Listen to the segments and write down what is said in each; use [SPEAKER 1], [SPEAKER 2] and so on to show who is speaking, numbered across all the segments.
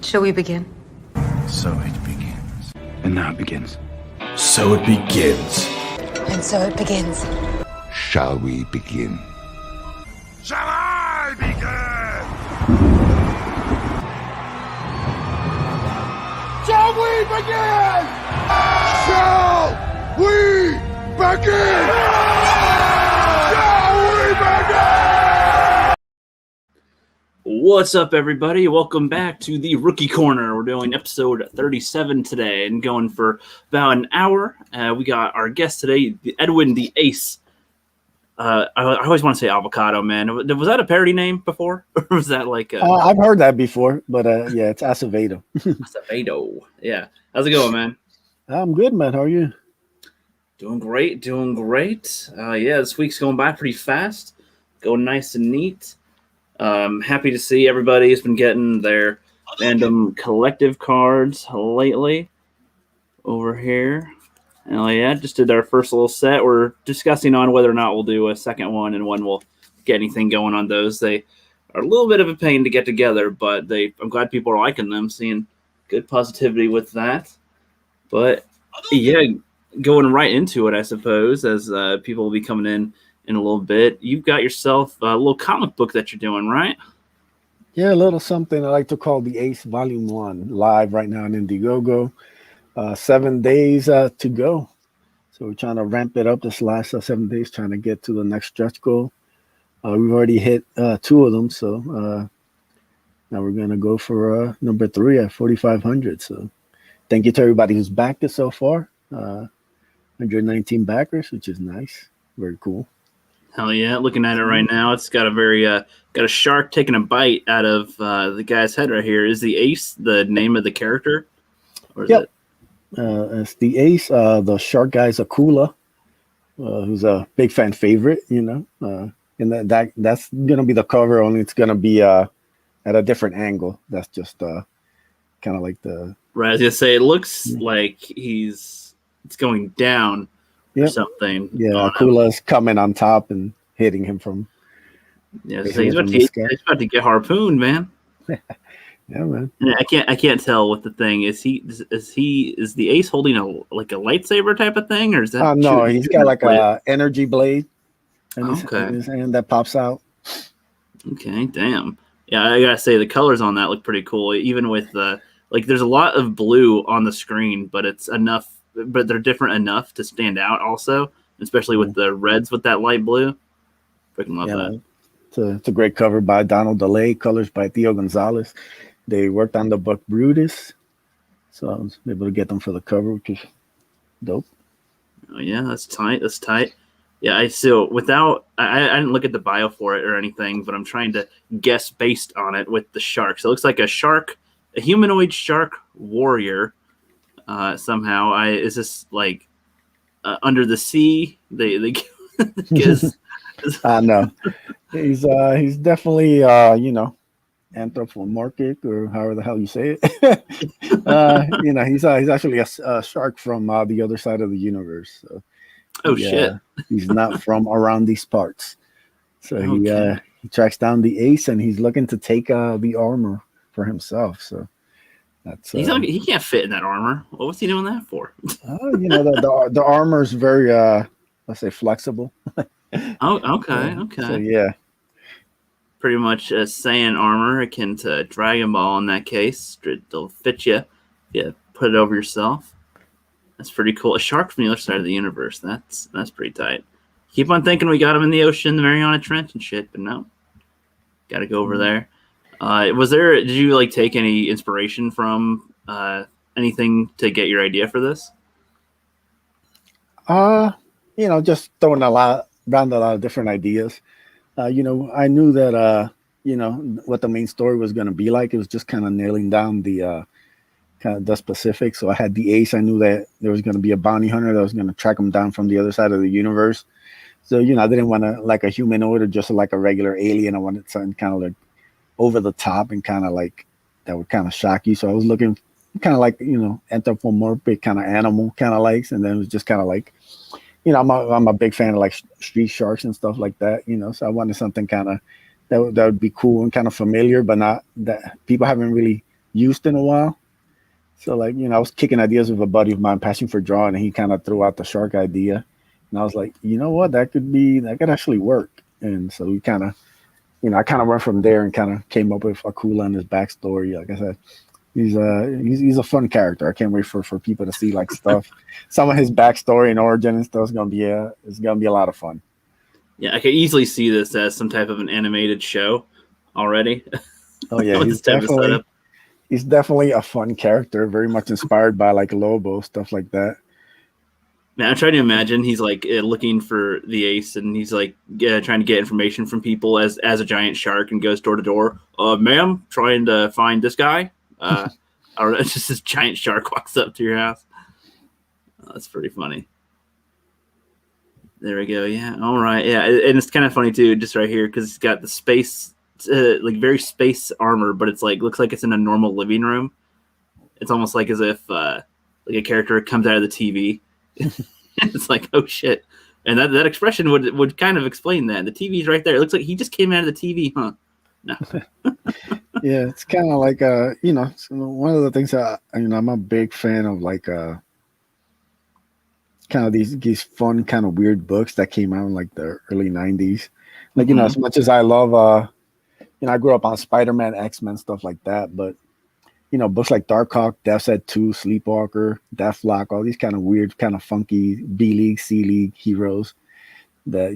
[SPEAKER 1] Shall we begin?
[SPEAKER 2] So it begins.
[SPEAKER 3] And now it begins.
[SPEAKER 2] So it begins.
[SPEAKER 1] And so it begins.
[SPEAKER 4] Shall we begin?
[SPEAKER 2] Shall I begin?
[SPEAKER 4] Shall we begin? Shall we begin? Shall we begin?
[SPEAKER 5] What's up, everybody? Welcome back to the Rookie Corner. We're doing episode 37 today and going for about an hour. We got our guest today, Edwin the Ace. I always want to say Avocado, man. Was that a parody name before? Or was that like a...
[SPEAKER 6] I've heard that before, but yeah, it's Acevedo.
[SPEAKER 5] Acevedo. Yeah. How's it going, man?
[SPEAKER 6] I'm good, man. How are you?
[SPEAKER 5] Doing great. Yeah, this week's going by pretty fast. Going nice and neat. Happy to see everybody has been getting their random collective cards lately over here. Hell yeah, just did our first little set. We're discussing on whether or not we'll do a second one and when we'll get anything going on those. They are a little bit of a pain to get together, but I'm glad people are liking them, seeing good positivity with that. But yeah, going right into it, I suppose, as people will be coming in a little bit. You've got yourself a little comic book that you're doing, right?
[SPEAKER 6] Yeah, a little something I like to call the Ace Volume 1, live right now in Indiegogo. 7 days to go. So we're trying to ramp it up this last 7 days, trying to get to the next stretch goal. We've already hit 2 of them, so now we're going to go for number 3 at 4,500. So thank you to everybody who's backed it so far. 119 backers, which is nice. Very cool.
[SPEAKER 5] Hell yeah! Looking at it right now, it's got a very got a shark taking a bite out of the guy's head right here. Is the Ace the name of the character? Or is
[SPEAKER 6] Yep. It's the Ace. The shark guy's Akula, who's a big fan favorite. You know, and that's gonna be the cover. Only it's gonna be at a different angle. That's just kind of like the.
[SPEAKER 5] Right, I was gonna say it looks like it's going down. Or
[SPEAKER 6] Yep.
[SPEAKER 5] something.
[SPEAKER 6] Yeah, Akula's coming on top and hitting him from.
[SPEAKER 5] Yeah, so he's about to get harpooned, man.
[SPEAKER 6] Yeah, man.
[SPEAKER 5] Yeah, I can't tell what the thing is. Is the Ace holding a lightsaber type of thing, or is that?
[SPEAKER 6] No, he's got like a energy blade in
[SPEAKER 5] Okay.
[SPEAKER 6] his hand that pops out.
[SPEAKER 5] Okay, damn. Yeah, I gotta say the colors on that look pretty cool. Even with there's a lot of blue on the screen, but it's enough. But they're different enough to stand out also, especially with the reds with that light blue. Freaking love that.
[SPEAKER 6] It's a great cover by Donald DeLay, colors by Theo Gonzalez. They worked on the book Brutus, so I was able to get them for the cover, which is dope.
[SPEAKER 5] Oh yeah, that's tight. Yeah, I didn't look at the bio for it or anything, but I'm trying to guess based on it with the shark. So it looks like a humanoid shark warrior. Somehow, is this like under the sea? They guess.
[SPEAKER 6] No, he's definitely anthropomorphic, or however the hell you say it. He's actually a shark from the other side of the universe. So,
[SPEAKER 5] shit!
[SPEAKER 6] He's not from around these parts. So he tracks down the Ace, and he's looking to take the armor for himself. So.
[SPEAKER 5] He can't fit in that armor. What was he doing that for?
[SPEAKER 6] The armor is very, let's say, flexible.
[SPEAKER 5] Okay.
[SPEAKER 6] So, yeah.
[SPEAKER 5] Pretty much Saiyan armor akin to Dragon Ball in that case. It'll fit you. Yeah, put it over yourself. That's pretty cool. A shark from the other side of the universe. That's pretty tight. Keep on thinking we got him in the ocean, the Mariana Trench and shit, but no. Got to go over there. Did you take any inspiration from anything to get your idea for this?
[SPEAKER 6] Just throwing around a lot of different ideas. I knew that what the main story was going to be like. It was just kind of nailing down the kind of the specifics. So I had the Ace. I knew that there was going to be a bounty hunter that was going to track him down from the other side of the universe. So I didn't want to like a humanoid or just like a regular alien. I wanted something kind of like over the top and kind of like that would kind of shock you. So I was looking kind of like, anthropomorphic kind of animal kind of likes. And then it was just kind of like, I'm a big fan of like street sharks and stuff like that, so I wanted something kind of that would be cool and kind of familiar, but not that people haven't really used in a while. So like, I was kicking ideas with a buddy of mine, passion for drawing, and he kind of threw out the shark idea. And I was like, you know what, that could actually work. And so we kind of, I kind of went from there and kind of came up with a cool on his backstory. Like I said, he's a fun character. I can't wait for people to see like stuff, some of his backstory and origin and stuff. It's gonna be a lot of fun.
[SPEAKER 5] Yeah, I could easily see this as some type of an animated show already.
[SPEAKER 6] Oh yeah, he's definitely a fun character, very much inspired by like Lobo, stuff like that.
[SPEAKER 5] Man, I'm trying to imagine he's like looking for the ace, and he's like trying to get information from people as a giant shark, and goes door to door. Ma'am, trying to find this guy. Or it's just this giant shark walks up to your house. That's pretty funny. There we go. Yeah. All right. Yeah, and it's kind of funny too, just right here, because he's got the space, like very space armor, but it's like looks like it's in a normal living room. It's almost like as if like a character comes out of the TV. It's like, oh shit, and that expression would kind of explain that. The TV's right there. It looks like he just came out of the TV, huh? No.
[SPEAKER 6] Yeah, it's kind of like one of the things that I'm a big fan of, like kind of these fun kind of weird books that came out in like the early 90s. Like as much as I love I grew up on Spider-Man, X-Men, stuff like that, but books like Darkhawk, Death's Head 2, Sleepwalker, Deathlock, all these kind of weird, kind of funky B-League, C-League heroes that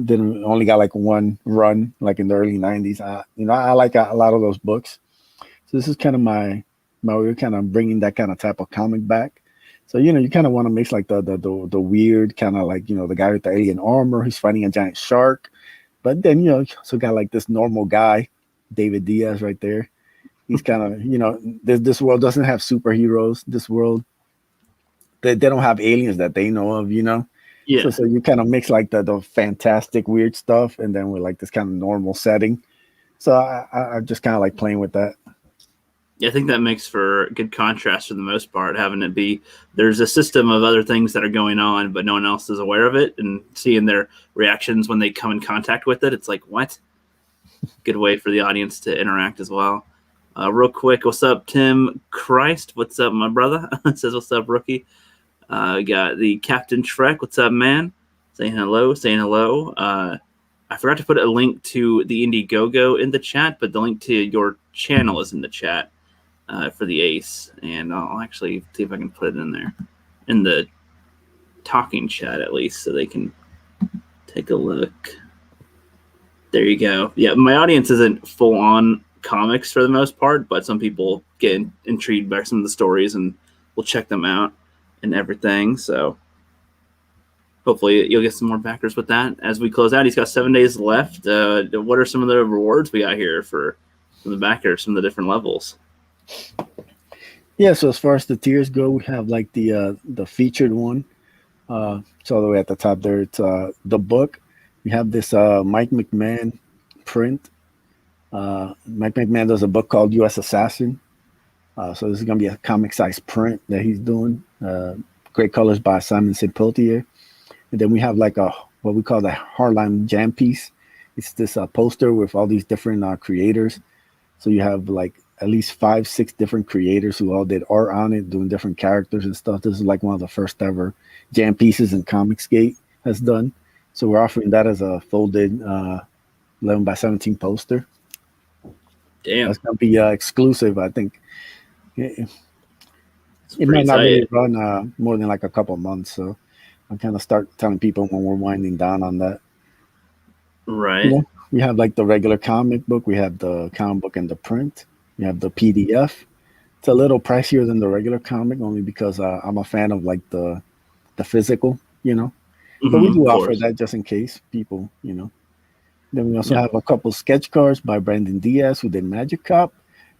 [SPEAKER 6] didn't only got like one run like in the early 90s. I like a lot of those books. So this is kind of my way of kind of bringing that kind of type of comic back. So you kind of want to mix like the weird kind of like the guy with the alien armor who's fighting a giant shark, but then also got like this normal guy, David Diaz right there. He's kind of this world doesn't have superheroes. This world they don't have aliens that they know of. Yeah. So you kind of mix like the fantastic weird stuff, and then with like this kind of normal setting. So I just kind of like playing with that.
[SPEAKER 5] Yeah, I think that makes for a good contrast for the most part, having it be there's a system of other things that are going on, but no one else is aware of it, and seeing their reactions when they come in contact with it. It's like, what? Good way for the audience to interact as well. Real quick, what's up, Tim Christ? What's up, my brother? Says, what's up, rookie? We got the Captain Trek. What's up, man? Saying hello. I forgot to put a link to the Indiegogo in the chat, but the link to your channel is in the chat for the Ace. And I'll actually see if I can put it in there, in the talking chat at least, so they can take a look. There you go. Yeah, my audience isn't full on comics for the most part, but some people get intrigued by some of the stories and will check them out and everything. So hopefully you'll get some more backers with that as we close out. He's got 7 days left. What are some of the rewards we got here from the backers, some of the different levels?
[SPEAKER 6] Yeah, so as far as the tiers go, we have like the featured one. It's all the way at the top there. It's the book. We have this Mike McMahon print. Mike McMahon does a book called U.S. Assassin. So this is going to be a comic size print that he's doing. Great colors by Simon Sepultier. And then we have like what we call the Hardline Jam piece. It's this poster with all these different creators. So you have like at least 5-6 different creators who all did art on it, doing different characters and stuff. This is like one of the first ever jam pieces in Comicsgate has done. So we're offering that as a folded 11 by 17 poster.
[SPEAKER 5] Damn.
[SPEAKER 6] That's going to be exclusive, I think. It might not really run more than like a couple months. So I'll kind of start telling people when we're winding down on that.
[SPEAKER 5] Right.
[SPEAKER 6] We have like the regular comic book. We have the comic book and the print. We have the PDF. It's a little pricier than the regular comic, only because I'm a fan of like the physical, But we do offer that just in case people, Then we also have a couple sketch cards by Brandon Diaz, who did Magic Cop.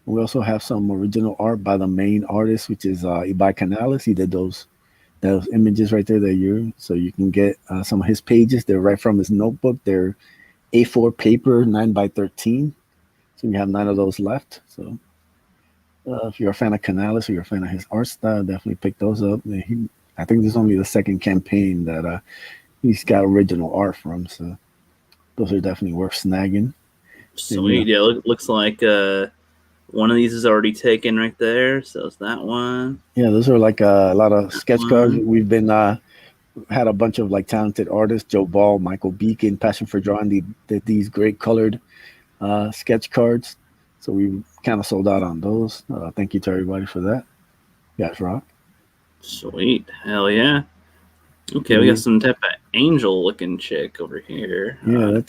[SPEAKER 6] We also have some original art by the main artist, which is Ibai Canales. He did those images right there so you can get some of his pages. They're right from his notebook. They're A4 paper, 9 by 13. So we have 9 of those left. So if you're a fan of Canales or you're a fan of his art style, definitely pick those up. I think this is only the second campaign that he's got original art from. So those are definitely worth snagging.
[SPEAKER 5] Sweet. Yeah, looks like One of these is already taken right there, so it's that one.
[SPEAKER 6] Yeah, those are like a lot of sketch cards.
[SPEAKER 5] one.
[SPEAKER 6] We've been had a bunch of like talented artists, Joe Ball, Michael Beacon, Passion for Drawing, did these great colored sketch cards. So we kind of sold out on those. Thank you to everybody for that. You guys rock.
[SPEAKER 5] Sweet. Hell yeah. Okay, we got some type of angel-looking chick over here.
[SPEAKER 6] Yeah,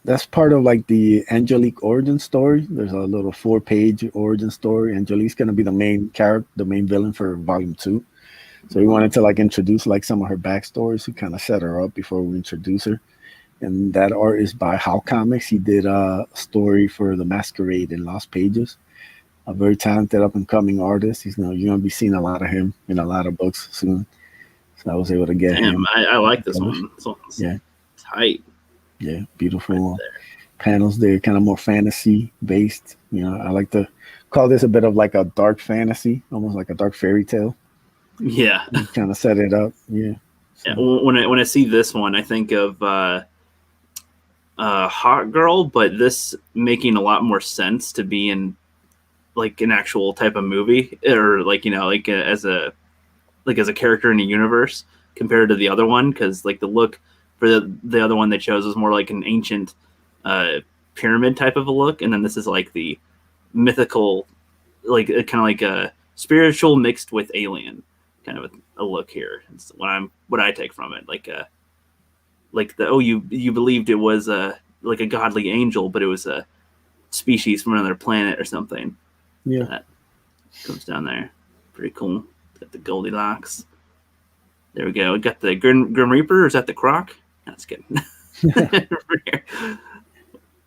[SPEAKER 6] that's part of like the Angelique origin story. There's a little 4-page origin story. Angelique's gonna be the main character, the main villain for Volume 2. So we wanted to like introduce like some of her backstories to kind of set her up before we introduce her. And that art is by How Comics. He did a story for The Masquerade in Lost Pages. A very talented up and coming artist. You're gonna be seeing a lot of him in a lot of books soon. So I was able to get him.
[SPEAKER 5] I like this one. This one's tight.
[SPEAKER 6] Yeah, beautiful panels there, kind of more fantasy based. I like to call this a bit of like a dark fantasy, almost like a dark fairy tale.
[SPEAKER 5] Yeah.
[SPEAKER 6] Kind of set it up. Yeah.
[SPEAKER 5] So. When I see this one, I think of Hot Girl, but this making a lot more sense to be in like an actual type of movie, or like as a character in a universe compared to the other one, because like the look for the other one they chose was more like an ancient pyramid type of a look, and then this is like the mythical, like kind of like a spiritual mixed with alien kind of a look here. It's what I take from it, like you believed it was like a godly angel, but it was a species from another planet or something.
[SPEAKER 6] Yeah,
[SPEAKER 5] that comes down there. Pretty cool. Got the Goldilocks. There we go. We got the Grim Reaper. Or is that the Croc? That's good.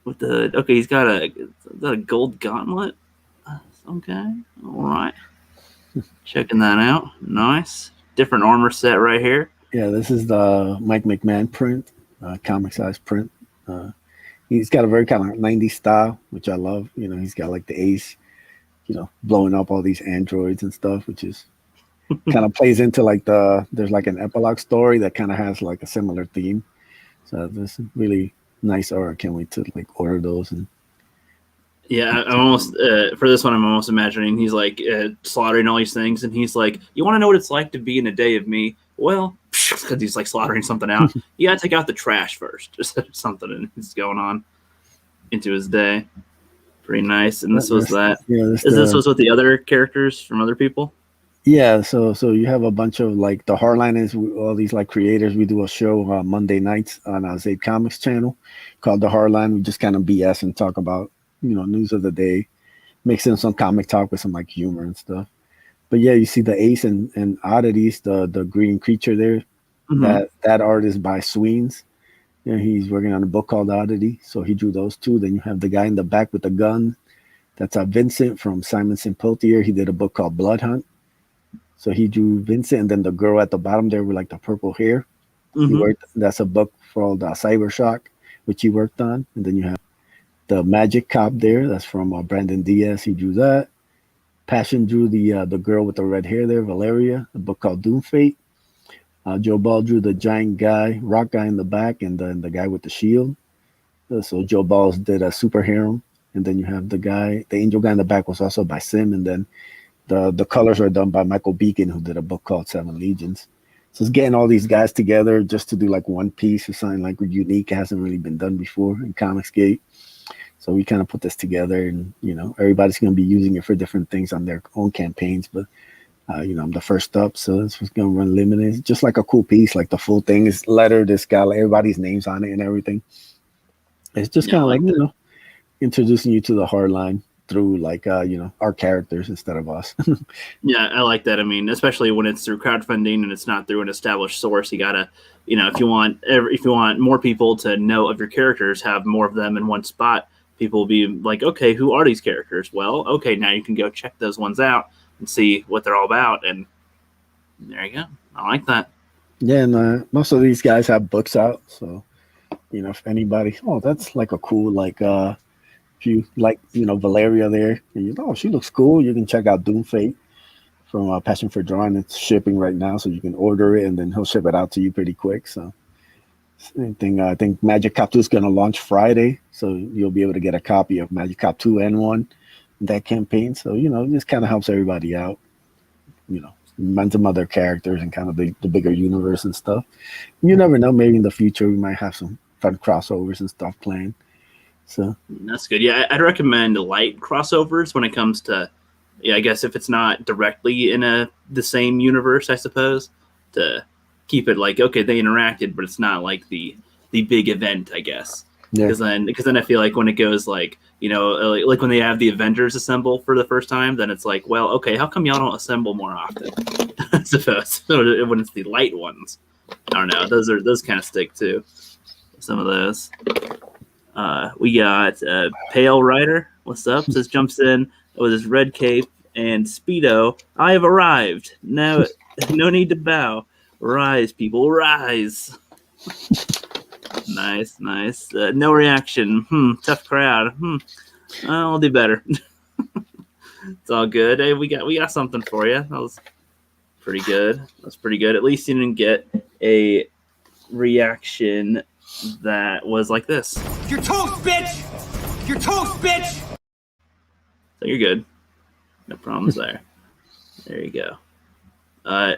[SPEAKER 5] With he's got a gold gauntlet. Okay, all right. Checking that out. Nice. Different armor set right here.
[SPEAKER 6] Yeah, this is the Mike McMahon print, comic size print. He's got a very kind of 90s style, which I love. He's got like the ace, blowing up all these androids and stuff, which is kind of plays into like there's like an epilogue story that kind of has like a similar theme. So this is really nice art. I can't wait to like order those. And
[SPEAKER 5] yeah, I'm almost for this one. I'm almost imagining he's like slaughtering all these things, and he's like, "You want to know what it's like to be in a day of me?" Well, because he's like slaughtering something out. You gotta take out the trash first, just something, and he's going on into his day. Pretty nice. And this was that. Yeah, this was with the other characters from other people.
[SPEAKER 6] Yeah, so you have a bunch of like the Hardline is all these like creators. We do a show Monday nights on our Zaid Comics channel called The Hardline. We just kind of BS and talk about news of the day, mix in some comic talk with some like humor and stuff. But yeah, you see the Ace and Oddities, the green creature there. Mm-hmm. That art is by Sweens. He's working on a book called Oddity, so he drew those two. Then you have the guy in the back with the gun. That's Vincent from Simon Simpotier. He did a book called Blood Hunt. So he drew Vincent, and then the girl at the bottom there with like the purple hair. Mm-hmm. That's a book called Cyber Shock, which he worked on. And then you have the Magic Cop there. That's from Brandon Diaz. He drew that. Passion drew the girl with the red hair there, Valeria, a book called Doom Fate. Joe Ball drew the giant guy, rock guy in the back, and then the guy with the shield. So Joe Balls did a superhero, and then you have the angel guy in the back was also by Sim, and then the colors are done by Michael Beacon, who did a book called Seven Legions. So it's getting all these guys together just to do like one piece or something like unique. It hasn't really been done before in Comicsgate. So we kind of put this together, and everybody's going to be using it for different things on their own campaigns, but I'm the first up, so this was going to run limited. It's just like a cool piece, like the full thing is lettered. It's got like everybody's names on it and everything. It's just kind of like introducing you to the Hardline through like our characters instead of us.
[SPEAKER 5] Yeah, I like that. I mean, especially when it's through crowdfunding and it's not through an established source, you gotta, if you want more people to know of your characters, have more of them in one spot. People will be like, okay, who are these characters? Well, okay, now you can go check those ones out and see what they're all about, and there you go. I like that.
[SPEAKER 6] Yeah, and most of these guys have books out, so if anybody, that's like a cool like if you like Valeria there, and she looks cool, you can check out Doom Fate from Passion for Drawing. It's shipping right now, so you can order it, and then he'll ship it out to you pretty quick. So same thing. I think Magic Cop 2 is going to launch Friday, so you'll be able to get a copy of Magic Cop 2 and 1 that campaign. So, this kind of helps everybody out. And some other characters and kind of the bigger universe and stuff. You never know. Maybe in the future we might have some fun crossovers and stuff playing. So
[SPEAKER 5] that's good. Yeah, I'd recommend light crossovers when it comes to, I guess if it's not directly in the same universe, I suppose, to keep it like, okay, they interacted, but it's not like the big event, I guess.
[SPEAKER 6] Yeah.
[SPEAKER 5] Because then I feel like when it goes like, like when they have the Avengers assemble for the first time, then it's like, well, okay, how come y'all don't assemble more often? I suppose. So when it's the light ones, I don't know. Those kind of stick too. Some of those. We got Pale Rider. What's up? Just jumps in with his red cape and Speedo. I have arrived. No need to bow. Rise, people, rise. Nice. No reaction. Tough crowd. I'll do better. It's all good. Hey, we got something for you. That was pretty good. At least you didn't get a reaction that was like this.
[SPEAKER 3] You're toast, bitch! You're toast, bitch!
[SPEAKER 5] So you're good. No problems there. There you go.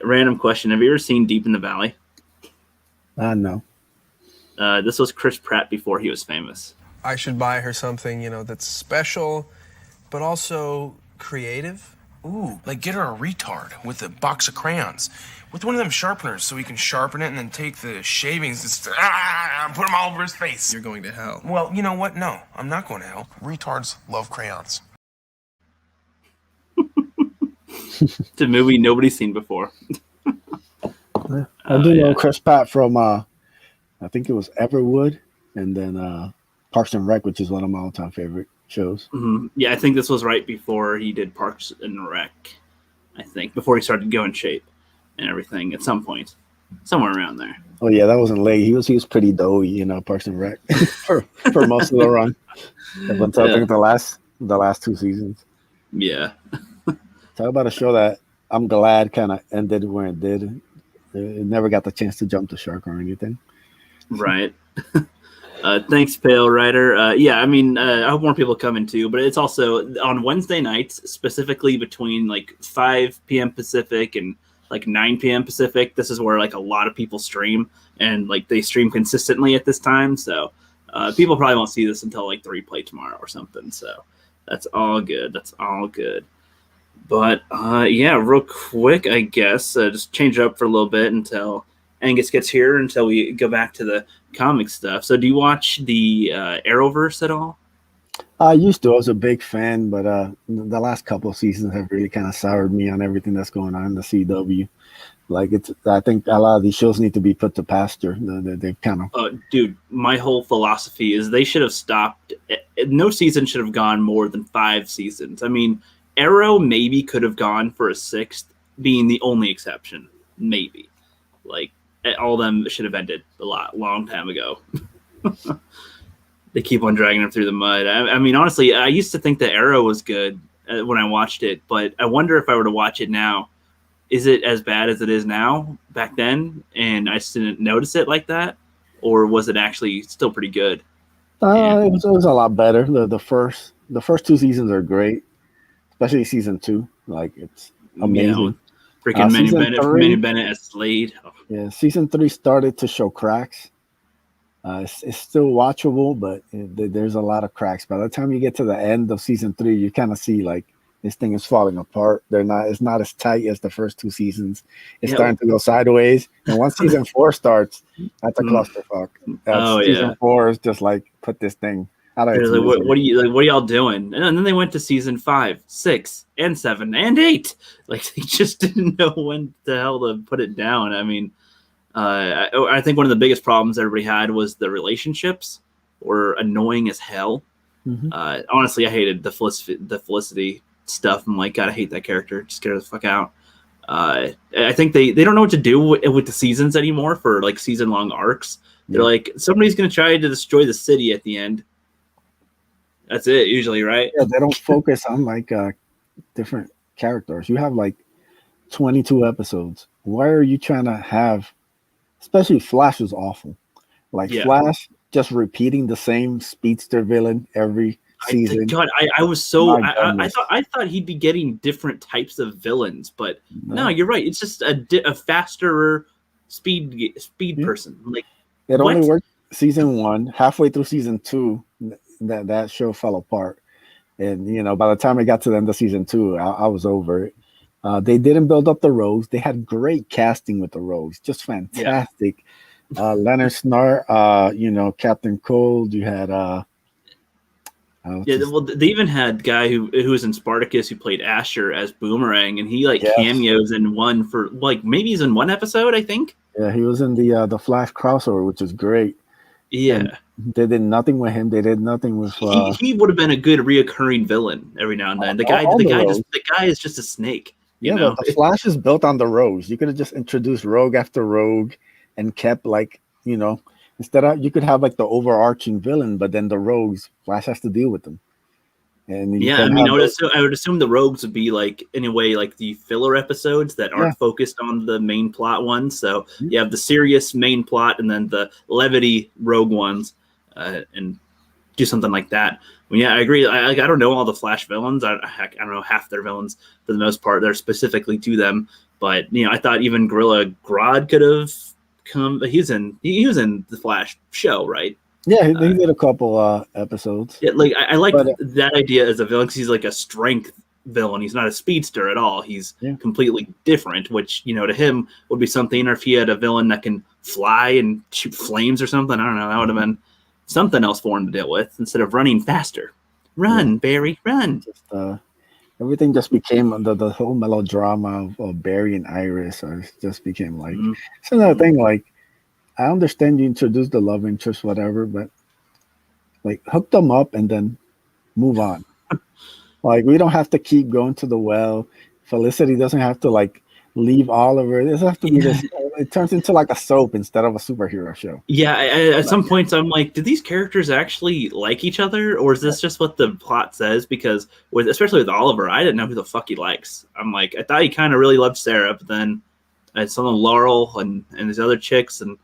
[SPEAKER 5] Random question. Have you ever seen Deep in the Valley?
[SPEAKER 6] No.
[SPEAKER 5] This was Chris Pratt before he was famous.
[SPEAKER 7] I should buy her something, that's special, but also creative.
[SPEAKER 8] Ooh, like get her a retard with a box of crayons. With one of them sharpeners so he can sharpen it and then take the shavings and put them all over his face.
[SPEAKER 7] You're going to hell.
[SPEAKER 8] Well, you know what? No, I'm not going to hell. Retards love crayons.
[SPEAKER 5] It's a movie nobody's seen before.
[SPEAKER 6] I do know Chris Pratt from, I think it was Everwood, and then Parks and Rec, which is one of my all-time favorite shows.
[SPEAKER 5] Mm-hmm. Yeah, I think this was right before he did Parks and Rec. I think before he started going shape and everything at some point, somewhere around there.
[SPEAKER 6] Oh yeah, that wasn't late. He was pretty doughy, Parks and Rec for most of the run. Up until I think the last 2 seasons.
[SPEAKER 5] Yeah.
[SPEAKER 6] Talk about a show that I'm glad kind of ended where it did. It never got the chance to jump the shark or anything.
[SPEAKER 5] Right. Thanks, Pale Rider. I hope more people come in too, but it's also on Wednesday nights, specifically between like 5 p.m. Pacific and like 9 p.m. Pacific. This is where like a lot of people stream, and like they stream consistently at this time. So people probably won't see this until like the replay tomorrow or something. So that's all good. But real quick, I guess, just change it up for a little bit until Angus gets here, until we go back to the comic stuff. So do you watch the Arrowverse at all?
[SPEAKER 6] I used to. I was a big fan, but the last couple of seasons have really kind of soured me on everything that's going on in the CW. I think a lot of these shows need to be put to pasture. They've kind of...
[SPEAKER 5] dude, my whole philosophy is they should have stopped. No season should have gone more than 5 seasons. I mean, Arrow maybe could have gone for a 6th, being the only exception. Maybe. Like, all of them should have ended long time ago. They keep on dragging them through the mud. I mean, honestly, I used to think that Arrow was good when I watched it, but I wonder if I were to watch it now, is it as bad as it is now back then? And I just didn't notice it like that? Or was it actually still pretty good?
[SPEAKER 6] It was a lot better. The first 2 seasons are great, especially season 2. Like, it's amazing.
[SPEAKER 5] Freaking Manny Bennett as Slade. Oh.
[SPEAKER 6] Yeah, season 3 started to show cracks. It's still watchable, but there's a lot of cracks. By the time you get to the end of season 3, you kind of see like this thing is falling apart. It's not as tight as the first 2 seasons. It's starting to go sideways. And once season 4 starts, that's a clusterfuck. Season 4 is just like, put this thing out of its misery.
[SPEAKER 5] What are y'all doing? And then they went to season 5, 6, and 7, and 8. Like, they just didn't know when the hell to put it down. I mean, I think one of the biggest problems everybody had was the relationships were annoying as hell. Mm-hmm. Honestly, I hated the Felicity stuff. I'm like, God, I hate that character. Just get her the fuck out. I think they don't know what to do with the seasons anymore for like season-long arcs. They're like, somebody's going to try to destroy the city at the end. That's it, usually, right?
[SPEAKER 6] Yeah, they don't focus on like different characters. You have like 22 episodes. Why are you trying to have... Especially Flash was awful. Flash just repeating the same speedster villain every season.
[SPEAKER 5] God, I was so
[SPEAKER 6] My goodness.
[SPEAKER 5] I thought he'd be getting different types of villains, but no,
[SPEAKER 6] No.
[SPEAKER 5] you're right. It's just a faster speed
[SPEAKER 6] Yeah.
[SPEAKER 5] person. Like
[SPEAKER 6] It
[SPEAKER 5] what?
[SPEAKER 6] only worked season 1. Halfway through season 2, that show fell apart. And by the time I got to the end of season 2, I was over it. They didn't build up the rogues. They had great casting with the rogues, just fantastic. Leonard Snart, Captain Cold. You had
[SPEAKER 5] Well, they even had guy who was in Spartacus who played Asher as Boomerang, and he
[SPEAKER 6] Yes.
[SPEAKER 5] cameos in one for maybe he's in one episode, I think.
[SPEAKER 6] Yeah, he was in the Flash crossover, which was great.
[SPEAKER 5] Yeah.
[SPEAKER 6] And they did nothing with him. They did nothing with.
[SPEAKER 5] He would have been a good reoccurring villain every now and then. The guy is just a snake. You know?
[SPEAKER 6] The Flash is built on the rogues. You could have just introduced rogue after rogue, and kept instead of you could have the overarching villain, but then the rogues, Flash has to deal with them. And
[SPEAKER 5] I would assume the rogues would be in a way the filler episodes that aren't focused on the main plot ones. So you have the serious main plot and then the levity rogue ones, and do something like that. Well, yeah, I agree. I don't know all the Flash villains. I don't know half their villains for the most part. They're specifically to them, but I thought even Gorilla Grodd could have come. He was in the Flash show, right?
[SPEAKER 6] Yeah, he did a couple episodes.
[SPEAKER 5] Yeah, I like that idea as a villain because he's a strength villain. He's not a speedster at all. He's completely different, which to him would be something. Or if he had a villain that can fly and shoot flames or something, I don't know. That would have been something else for him to deal with instead of running faster. Run, Barry, run.
[SPEAKER 6] Everything just became the whole melodrama of Barry and Iris, just became it's another thing. I understand you introduced the love interest, whatever, but hook them up and then move on. We don't have to keep going to the well. Felicity doesn't have to leave Oliver. It doesn't have to be this. It turns into a soap instead of a superhero show.
[SPEAKER 5] Yeah, at some points I'm do these characters actually like each other, or is this just what the plot says? Because especially with Oliver, I didn't know who the fuck he likes. I'm I thought he kind of really loved Sarah, but then I saw Laurel and these other chicks and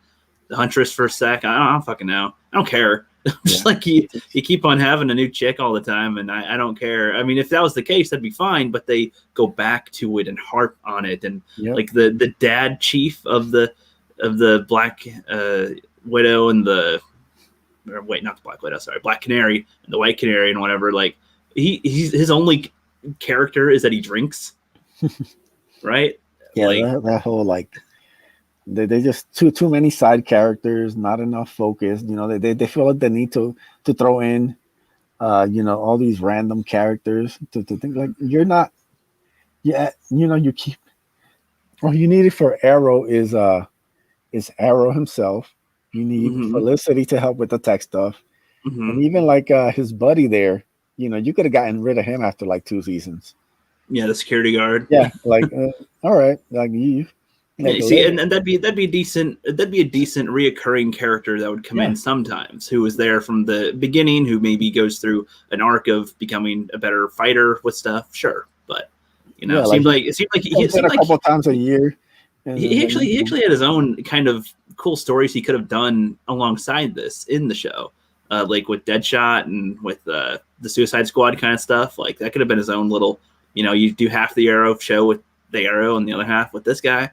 [SPEAKER 5] the Huntress for a sec. I don't fucking know. I don't care. Just you keep on having a new chick all the time, and I don't care. I mean, if that was the case, that'd be fine. But they go back to it and harp on it, and the dad chief of the Black Widow and not the Black Widow, sorry, Black Canary and the White Canary and whatever. He's his only character is that he drinks, right?
[SPEAKER 6] Yeah, that whole they just too many side characters, not enough focus. They feel the need to throw in, all these random characters to think you're not. Yeah, you keep. All you needed for Arrow is Arrow himself. You need Felicity to help with the tech stuff, and even his buddy there. You could have gotten rid of him after 2 seasons.
[SPEAKER 5] Yeah, the security guard.
[SPEAKER 6] Yeah, all right, you.
[SPEAKER 5] See, and that'd be a decent reoccurring character that would come in sometimes, who was there from the beginning, who maybe goes through an arc of becoming a better fighter with stuff. Sure, but it seemed like he
[SPEAKER 6] a couple times a year.
[SPEAKER 5] He actually had his own kind of cool stories he could have done alongside this in the show, with Deadshot and with the Suicide Squad kind of stuff. That could have been his own little. You do half the Arrow show with the Arrow and the other half with this guy.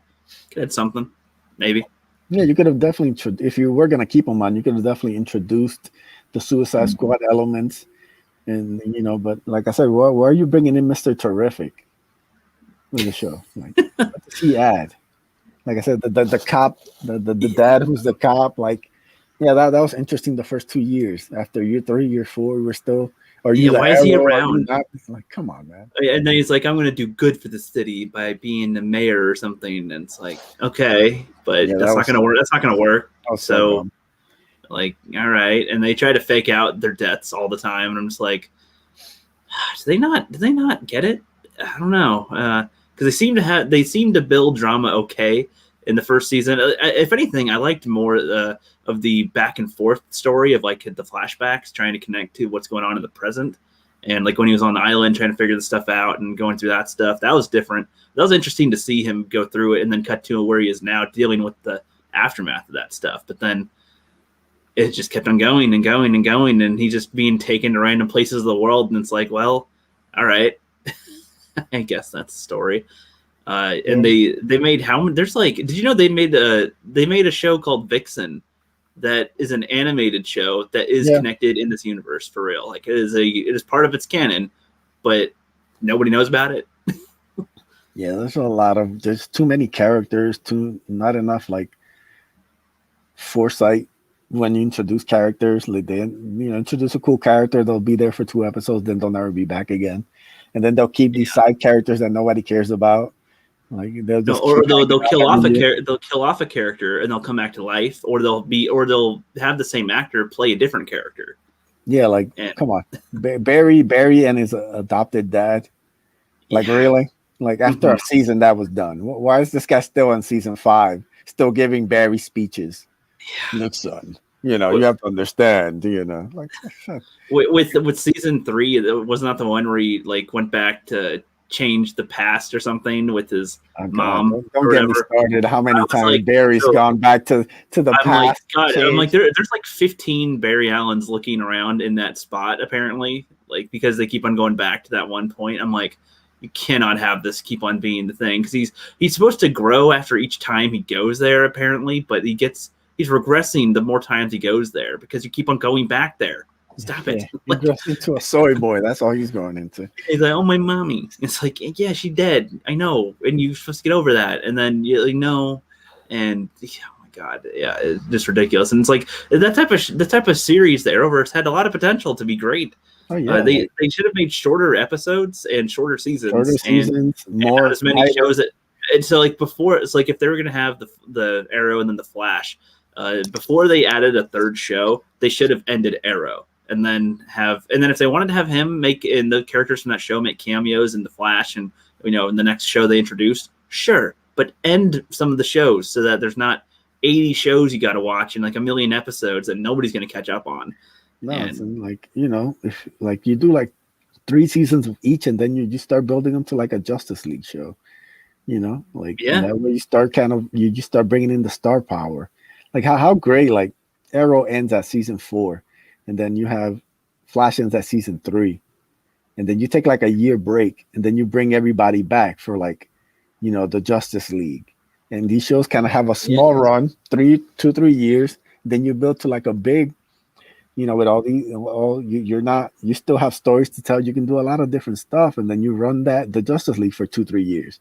[SPEAKER 5] Could have something, maybe.
[SPEAKER 6] Yeah, you could have definitely, if you were going to keep him on, you could have definitely introduced the Suicide Squad elements. And, but like I said, why are you bringing in Mr. Terrific with the show? What does he add? Like I said, the cop, the dad who's the cop, that was interesting the first 2 years. After year 3, year 4, we were still. Or
[SPEAKER 5] why is he around?
[SPEAKER 6] Come on, man.
[SPEAKER 5] And then he's I'm going to do good for the city by being the mayor or something. And it's okay, but that's not going to work. That's not going to work. So, all right. And they try to fake out their deaths all the time. And I'm just do they not get it? I don't know. Because they seem to build drama okay in the first season. If anything, I liked more of the back and forth story of the flashbacks trying to connect to what's going on in the present. And when he was on the island trying to figure the stuff out and going through that stuff, that was different. That was interesting to see him go through it and then cut to where he is now dealing with the aftermath of that stuff. But then it just kept on going and going and going, and he's just being taken to random places of the world, and it's like, well, all right, I guess that's the story. And they made how there's like, did you know they made a show called Vixen that is an animated show that is connected in this universe for real. Like it is part of its canon, but nobody knows about it.
[SPEAKER 6] Yeah, there's too many characters, not enough like foresight when you introduce characters. Like they introduce a cool character, they'll be there for 2 episodes, then they'll never be back again. And then they'll keep these side characters that nobody cares about. Like they'll
[SPEAKER 5] kill off a character and they'll come back to life, or they'll have the same actor play a different character.
[SPEAKER 6] Yeah, come on, Barry and his adopted dad. Like really? Like after a season that was done, why is this guy still in season 5, still giving Barry speeches? Yeah. Look, son, you have to understand. Like
[SPEAKER 5] with season 3, it was not the one where he like went back to change the past or something with his mom.
[SPEAKER 6] Don't get me started. How many times Barry's gone back to the past?
[SPEAKER 5] I'm like, there's like 15 Barry Allens looking around in that spot apparently, like because they keep on going back to that one point. I'm like, you cannot have this keep on being the thing, because he's supposed to grow after each time he goes there apparently, but he's regressing the more times he goes there because you keep on going back there. Stop it.
[SPEAKER 6] He goes into a soy boy. That's all he's going into.
[SPEAKER 5] He's like, oh, my mommy. It's like, yeah, she's dead. I know. And you're supposed to get over that. And then you're like, no. And oh my God. Yeah, it's just ridiculous. And it's like the type of series the Arrowverse had a lot of potential to be great. Oh, yeah. They should have made shorter episodes and shorter seasons. More as many shows and so like before, it's like if they were gonna have the Arrow and then the Flash, before they added a third show, they should have ended Arrow. And then if they wanted to have him make in the characters from that show make cameos in the Flash and in the next show they introduced, sure, but end some of the shows so that there's not 80 shows you got to watch and like a million episodes that nobody's going to catch up on.
[SPEAKER 6] No, like if like you do like 3 seasons of each, and then you just start building them to like a Justice League show, that way you just start bringing in the star power. Like how great like Arrow ends at season 4. And then you have Flash ends at season 3, and then you take like a year break, and then you bring everybody back for like, the Justice League, and these shows kind of have a small run, 3 years. Then you build to like a big, with all these, you still have stories to tell. You can do a lot of different stuff, and then you run the Justice League for 2-3 years,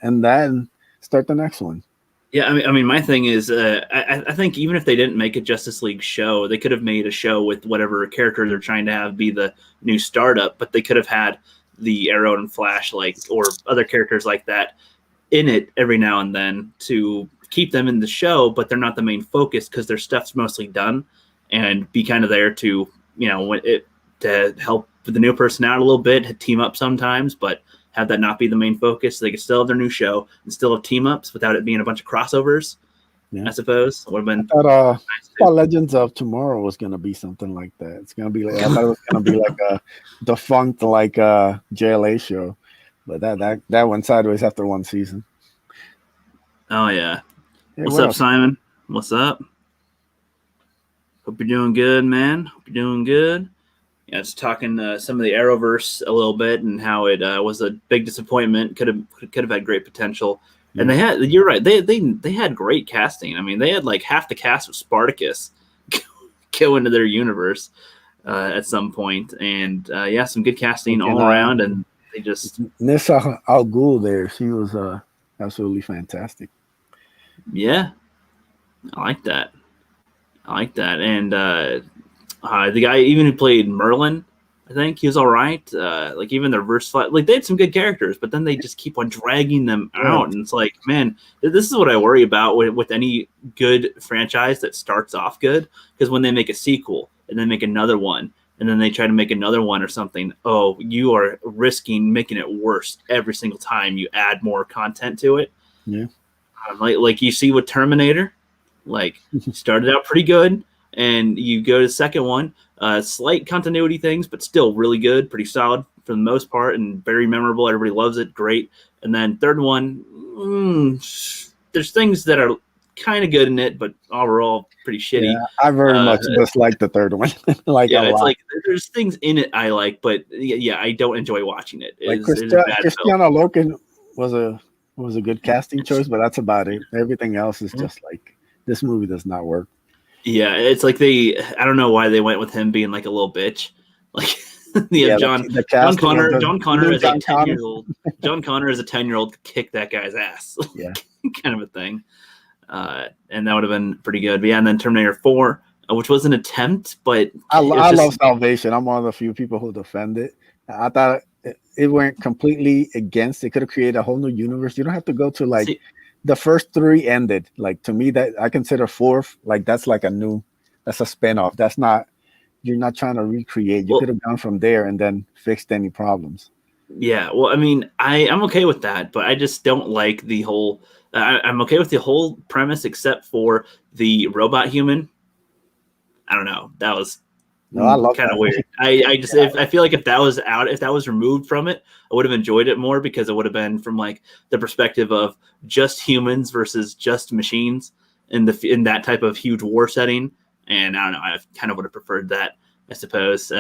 [SPEAKER 6] and then start the next one.
[SPEAKER 5] Yeah, I mean, my thing is, I think even if they didn't make a Justice League show, they could have made a show with whatever character they're trying to have be the new startup. But they could have had the Arrow and Flash, or other characters like that, in it every now and then to keep them in the show. But they're not the main focus because their stuff's mostly done, and be kind of there to to help the new person out a little bit, team up sometimes, but have that not be the main focus. So they could still have their new show and still have team ups without it being a bunch of crossovers. I suppose it would have been.
[SPEAKER 6] I thought Legends of Tomorrow was going to be something like that. It's going to be like, I thought it was going to be like a defunct JLA show, but that went sideways after 1 season.
[SPEAKER 5] Oh yeah. What's up, Simon? What's up? Hope you're doing good, man. Hope you're doing good. Yeah, just talking some of the Arrowverse a little bit and how it was a big disappointment. Could have had great potential, and you're right. They had great casting. I mean, they had like half the cast of Spartacus go into their universe at some point, and some good casting all around. And they just
[SPEAKER 6] Nissa Al Ghul there. She was absolutely fantastic.
[SPEAKER 5] Yeah, I like that. And the guy even who played Merlin, I think he was all right. Like even their verse, like they had some good characters, but then they just keep on dragging them out, and it's like, man, this is what I worry about with any good franchise that starts off good, because when they make a sequel and then make another one, and then they try to make another one or something, you are risking making it worse every single time you add more content to it.
[SPEAKER 6] Yeah,
[SPEAKER 5] like you see with Terminator, like started out pretty good. And you go to the second one, slight continuity things, but still really good, pretty solid for the most part, and very memorable. Everybody loves it, great. And then third one, there's things that are kind of good in it, but overall pretty shitty.
[SPEAKER 6] Yeah, I very much dislike the third one. Like,
[SPEAKER 5] yeah,
[SPEAKER 6] a
[SPEAKER 5] it's
[SPEAKER 6] lot.
[SPEAKER 5] like there's things in it I like, but yeah, I don't enjoy watching it.
[SPEAKER 6] Like
[SPEAKER 5] It's a bad film.
[SPEAKER 6] Christiana Loken was a good casting choice, but that's about it. Everything else is just like, this movie does not work.
[SPEAKER 5] Yeah, it's like I don't know why they went with him being like a little bitch. Like John Connor is a 10-year-old. John Connor is a 10-year-old kick that guy's ass.
[SPEAKER 6] Yeah.
[SPEAKER 5] Kind of a thing. And that would have been pretty good. But yeah, and then Terminator 4, which was an attempt, but
[SPEAKER 6] I love Salvation. I'm one of the few people who defend it. I thought it went completely against. It could have created a whole new universe. You don't have to go to like the first 3 ended. Like, to me, that I consider 4th, like that's like that's a spinoff. That's not, you're not trying to recreate. You could have gone from there and then fixed any problems.
[SPEAKER 5] Yeah, well, I mean, I'm okay with that, but I just don't like the whole. I'm okay with the whole premise except for the robot human. I don't know. That was kind of weird. I feel like if that was removed from it, I would have enjoyed it more, because it would have been from like the perspective of just humans versus just machines in that type of huge war setting. And I don't know. I kind of would have preferred that, I suppose,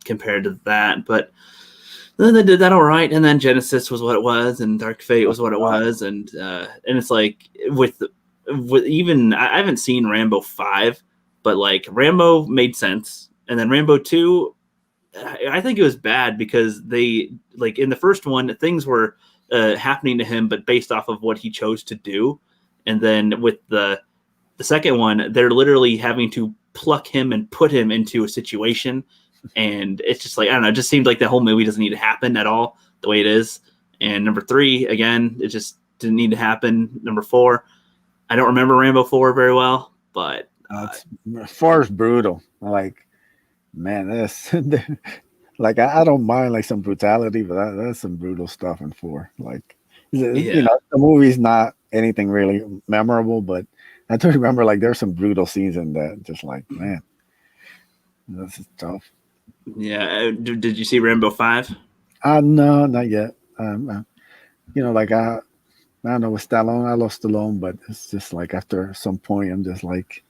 [SPEAKER 5] compared to that, but. Then they did that all right, and then Genesis was what it was, and Dark Fate was what it was, and it's like with even I haven't seen Rambo 5, but like Rambo made sense, and then Rambo 2, I think it was bad because they, like, in the first one things were happening to him, but based off of what he chose to do, and then with the second one, they're literally having to pluck him and put him into a situation. And it's just like, I don't know, it just seemed like the whole movie doesn't need to happen at all the way it is. And number 3, again, it just didn't need to happen. Number 4, I don't remember Rambo 4 very well, but
[SPEAKER 6] 4 is brutal. Like, man, this like I don't mind like some brutality, but that's some brutal stuff in 4. Like, you know, the movie's not anything really memorable, but I do remember like there's some brutal scenes in that. Just like, man, this is tough.
[SPEAKER 5] Yeah, did you see Rambo 5?
[SPEAKER 6] No, not yet. You know, like I don't know, with Stallone, I love Stallone, but it's just like after some point, I'm just like,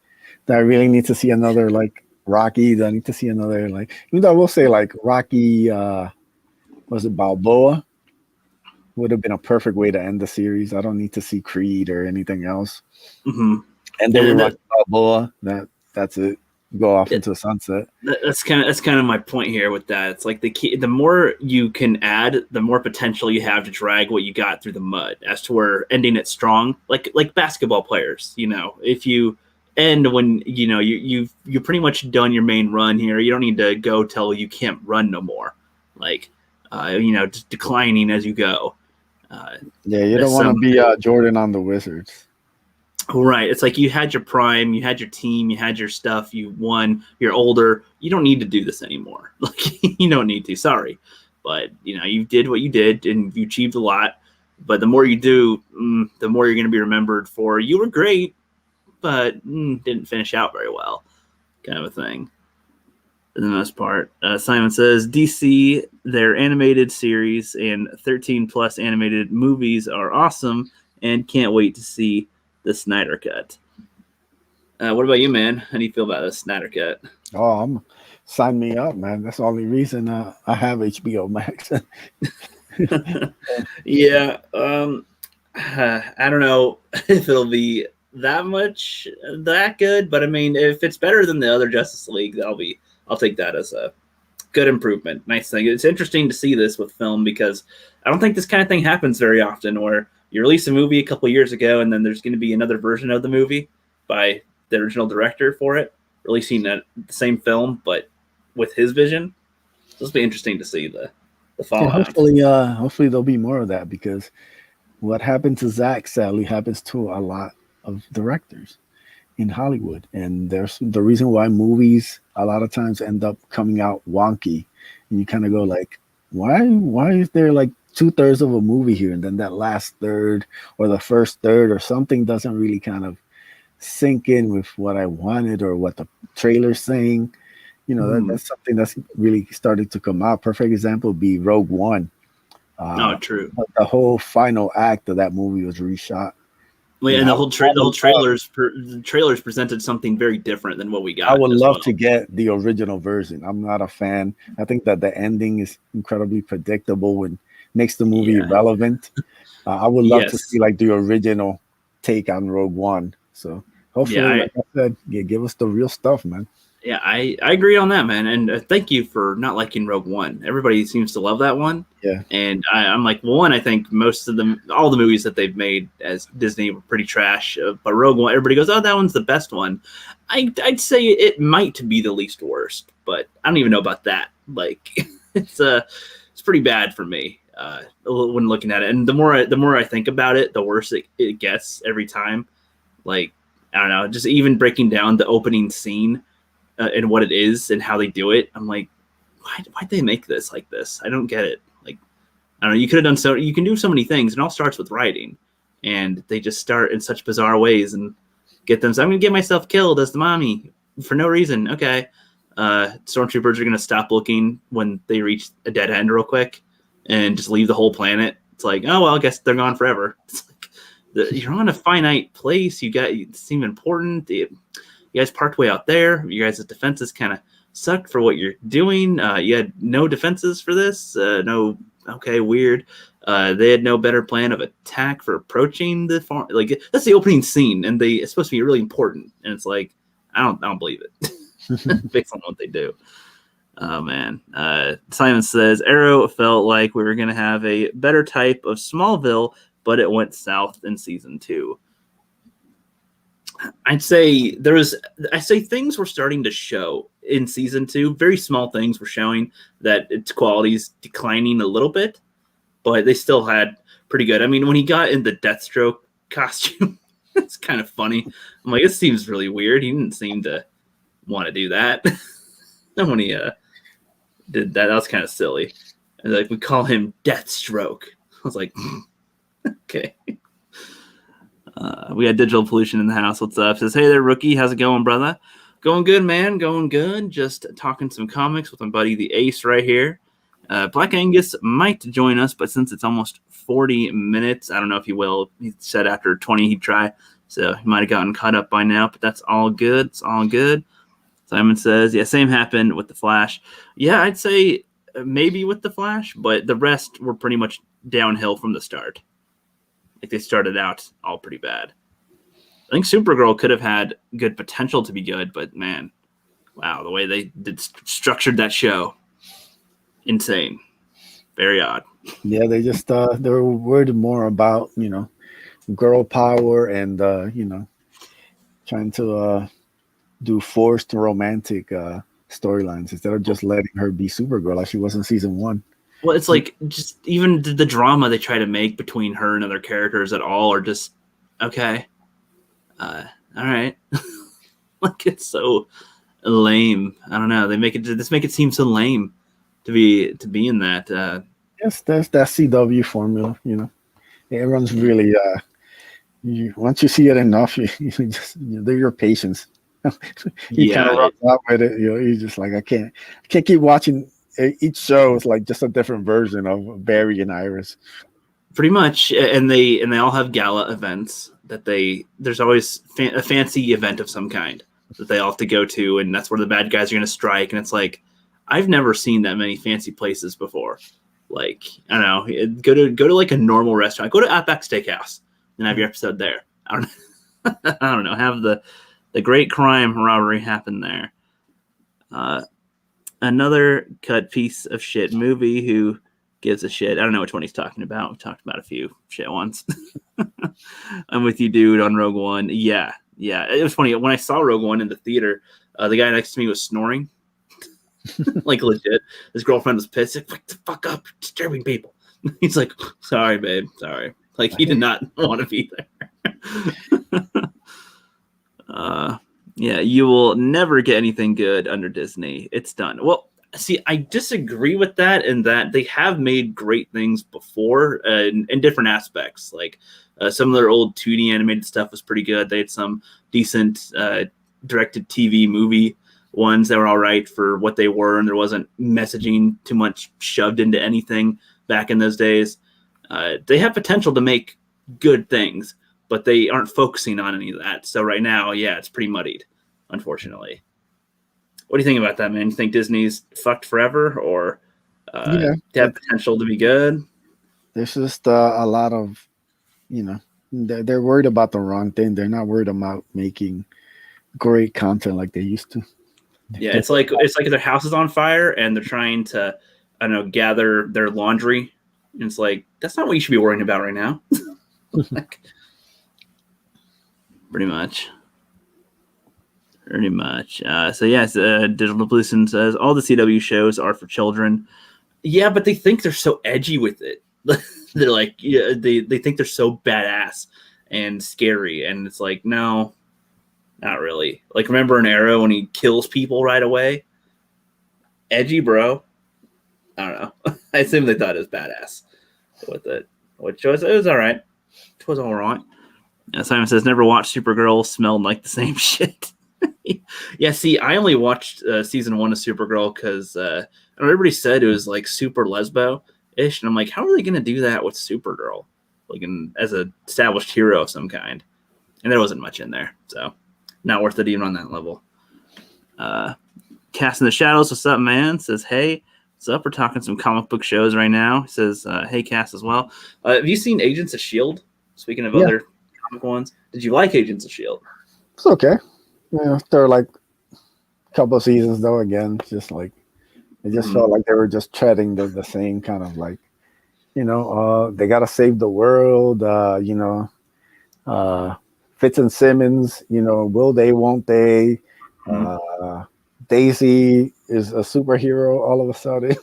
[SPEAKER 6] do I really need to see another like Rocky? Do I need to see another like? Even though I will say like Rocky, was it Balboa? Would have been a perfect way to end the series. I don't need to see Creed or anything else.
[SPEAKER 5] Mm-hmm.
[SPEAKER 6] And then Rocky Balboa. That's it. Go off into the sunset.
[SPEAKER 5] That's kind of my point here with that. It's like the more you can add, the more potential you have to drag what you got through the mud. As to where ending it strong, like basketball players, you know, if you end when you know you've pretty much done your main run here, you don't need to go till you can't run no more. Like, you know, just declining as you go.
[SPEAKER 6] Yeah, you don't want to be Jordan on the Wizards.
[SPEAKER 5] Right. It's like you had your prime, you had your team, you had your stuff, you won, you're older. You don't need to do this anymore. Like, you don't need to. Sorry. But, you know, you did what you did and you achieved a lot. But the more you do, the more you're going to be remembered for, you were great, but didn't finish out very well, kind of a thing. For the most part. Simon says, DC, their animated series and 13 plus animated movies are awesome and can't wait to see the Snyder Cut. What about you, man? How do you feel about the Snyder Cut?
[SPEAKER 6] Oh, sign me up, man. That's the only reason I have HBO Max.
[SPEAKER 5] Yeah. I don't know if it'll be that good, but I mean, if it's better than the other Justice League, I'll take that as a good improvement. Nice thing. It's interesting to see this with film because I don't think this kind of thing happens very often, where you release a movie a couple years ago and then there's going to be another version of the movie by the original director for it, releasing the same film but with his vision. So it'll be interesting to see the fallout.
[SPEAKER 6] Yeah, hopefully there'll be more of that, because what happened to Zach sadly happens to a lot of directors in Hollywood, and there's the reason why movies a lot of times end up coming out wonky, and you kind of go like, why is there like 2/3 of a movie here, and then that last third or the first third or something doesn't really kind of sink in with what I wanted or what the trailer's saying. You know, that's something that's really started to come out. Perfect example would be Rogue One.
[SPEAKER 5] True.
[SPEAKER 6] The whole final act of that movie was reshot.
[SPEAKER 5] Wait,
[SPEAKER 6] Yeah,
[SPEAKER 5] and the trailers presented something very different than what we got.
[SPEAKER 6] I would
[SPEAKER 5] as
[SPEAKER 6] love
[SPEAKER 5] well.
[SPEAKER 6] to get the original version. I'm not a fan. I think that the ending is incredibly predictable and makes the movie irrelevant. I would love to see like the original take on Rogue One. So hopefully, like I said, give us the real stuff, man.
[SPEAKER 5] Yeah, I agree on that, man. And thank you for not liking Rogue One. Everybody seems to love that one.
[SPEAKER 6] Yeah.
[SPEAKER 5] And I'm like, one, I think most of them, all the movies that they've made as Disney were pretty trash. But Rogue One, everybody goes, oh, that one's the best one. I'd say it might be the least worst, but I don't even know about that. Like, it's pretty bad for me when looking at it. And the more I think about it, the worse it gets every time. Like, I don't know, just even breaking down the opening scene. And what it is and how they do it, I'm like, why'd they make this like this? I don't get it. Like, I don't know. You could have done you can do so many things. It all starts with writing, and they just start in such bizarre ways and get them. So I'm gonna get myself killed as the mommy for no reason. Okay, stormtroopers are gonna stop looking when they reach a dead end real quick and just leave the whole planet. It's like, oh well, I guess they're gone forever. It's like you're on a finite place. You seem important. You guys parked way out there. You guys' defenses kind of sucked for what you're doing. You had no defenses for this. No, okay, weird. They had no better plan of attack for approaching the farm. Like, that's the opening scene, and it's supposed to be really important. And it's like, I don't believe it. Based on what they do. Oh man. Simon says Arrow felt like we were gonna have a better type of Smallville, but it went south in season 2. I'd say things were starting to show in season 2. Very small things were showing that its quality's declining a little bit, but they still had pretty good. I mean, when he got in the Deathstroke costume, it's kind of funny. I'm like, this seems really weird. He didn't seem to want to do that. And when he did that was kind of silly. And like, we call him Deathstroke. I was like, okay. We had Digital Pollution in the house. What's up? Says, hey there, rookie. How's it going, brother? Going good, man. Going good. Just talking some comics with my buddy, the Ace, right here. Black Angus might join us, but since it's almost 40 minutes, I don't know if he will. He said after 20 he'd try. So he might have gotten caught up by now, but that's all good. It's all good. Simon says, yeah, same happened with The Flash. Yeah, I'd say maybe with The Flash, but the rest were pretty much downhill from the start. Like, they started out all pretty bad. I think Supergirl could have had good potential to be good, but man, wow, the way they structured that show, insane. Very odd.
[SPEAKER 6] Yeah, they just they were worried more about, girl power and trying to do forced romantic storylines instead of just letting her be Supergirl like she was in season 1.
[SPEAKER 5] Well, it's like just even the drama they try to make between her and other characters at all are just okay. All right. Like, it's so lame. I don't know. They make it seem so lame to be in that.
[SPEAKER 6] Yes, that's that CW formula. Everyone's really once you see it enough, they're your patience. You kind of runs out with it. You're just like, I can't keep watching. Each show is like just a different version of Barry and Iris.
[SPEAKER 5] Pretty much, and they all have gala events that there's always a fancy event of some kind that they all have to go to, and that's where the bad guys are going to strike. And it's like, I've never seen that many fancy places before. Like, I don't know, go to like a normal restaurant, go to Outback Steakhouse, and have your episode there. I don't know, have the great crime robbery happen there. Another cut piece of shit movie. Who gives a shit? I don't know which one he's talking about. We've talked about a few shit ones. I'm with you, dude, on Rogue One. Yeah. It was funny. When I saw Rogue One in the theater, the guy next to me was snoring. Like, legit. His girlfriend was pissed. Like, wake the fuck up. You're disturbing people. He's like, sorry, babe. Sorry. Like, he did not want to be there. Yeah, you will never get anything good under Disney. It's done. Well, see, I disagree with that in that they have made great things before in different aspects. Like, some of their old 2D animated stuff was pretty good. They had some decent directed TV movie ones that were all right for what they were, and there wasn't messaging too much shoved into anything back in those days. They have potential to make good things, but they aren't focusing on any of that. So right now, yeah, it's pretty muddied, unfortunately. What do you think about that, man? You think Disney's fucked forever, or they have potential to be good?
[SPEAKER 6] There's just a lot of, they're worried about the wrong thing. They're not worried about making great content like they used to.
[SPEAKER 5] Yeah, it's like their house is on fire and they're trying to, I don't know, gather their laundry. And it's like, that's not what you should be worrying about right now. Like, pretty much. So yes, Digital Blueson says all the CW shows are for children. Yeah, but they think they're so edgy with it. They're like, yeah, they think they're so badass and scary, and it's like, no, not really. Like, remember in Arrow when he kills people right away? Edgy, bro. I don't know. I assume they thought it was badass with it, which was, it was all right. It was all right. Simon says never watched Supergirl. Smelled like the same shit. Yeah, see, I only watched season 1 of Supergirl because everybody said it was like super lesbo-ish, and I'm like, how are they going to do that with Supergirl, like as an established hero of some kind? And there wasn't much in there, so not worth it even on that level. Cast in the Shadows, what's up, man? Says, hey, what's up? We're talking some comic book shows right now. He says, hey, Cass as well. Have you seen Agents of S.H.I.E.L.D.? Speaking of other comic ones, did you like Agents of S.H.I.E.L.D.?
[SPEAKER 6] It's okay. Yeah, there are like a couple of seasons though. Again, just like it just felt like they were just treading the same kind of like, they gotta save the world. Fitz and Simmons. Will they? Won't they? Daisy is a superhero all of a sudden.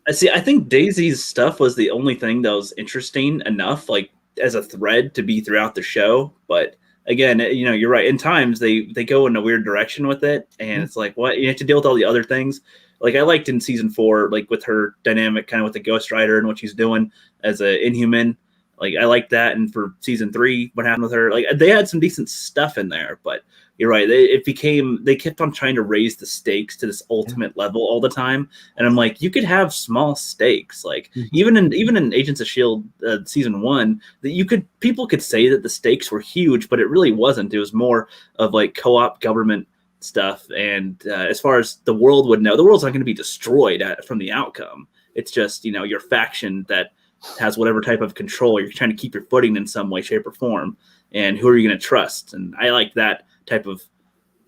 [SPEAKER 5] I think Daisy's stuff was the only thing that was interesting enough, like as a thread to be throughout the show, but. Again, you're right. In times they go in a weird direction with it, and it's like, what, you have to deal with all the other things. Like I liked in season 4, like with her dynamic, kind of with the Ghost Rider and what she's doing as a Inhuman. Like I liked that. And for season 3, what happened with her? Like they had some decent stuff in there, but you're right. They kept on trying to raise the stakes to this ultimate level all the time, and I'm like, you could have small stakes. Like even in Agents of S.H.I.E.L.D. Season 1, that people could say that the stakes were huge, but it really wasn't. It was more of like co-op government stuff, and as far as the world would know, the world's not going to be destroyed from the outcome. It's just your faction that has whatever type of control. You're trying to keep your footing in some way, shape, or form, and who are you going to trust? And I like that type of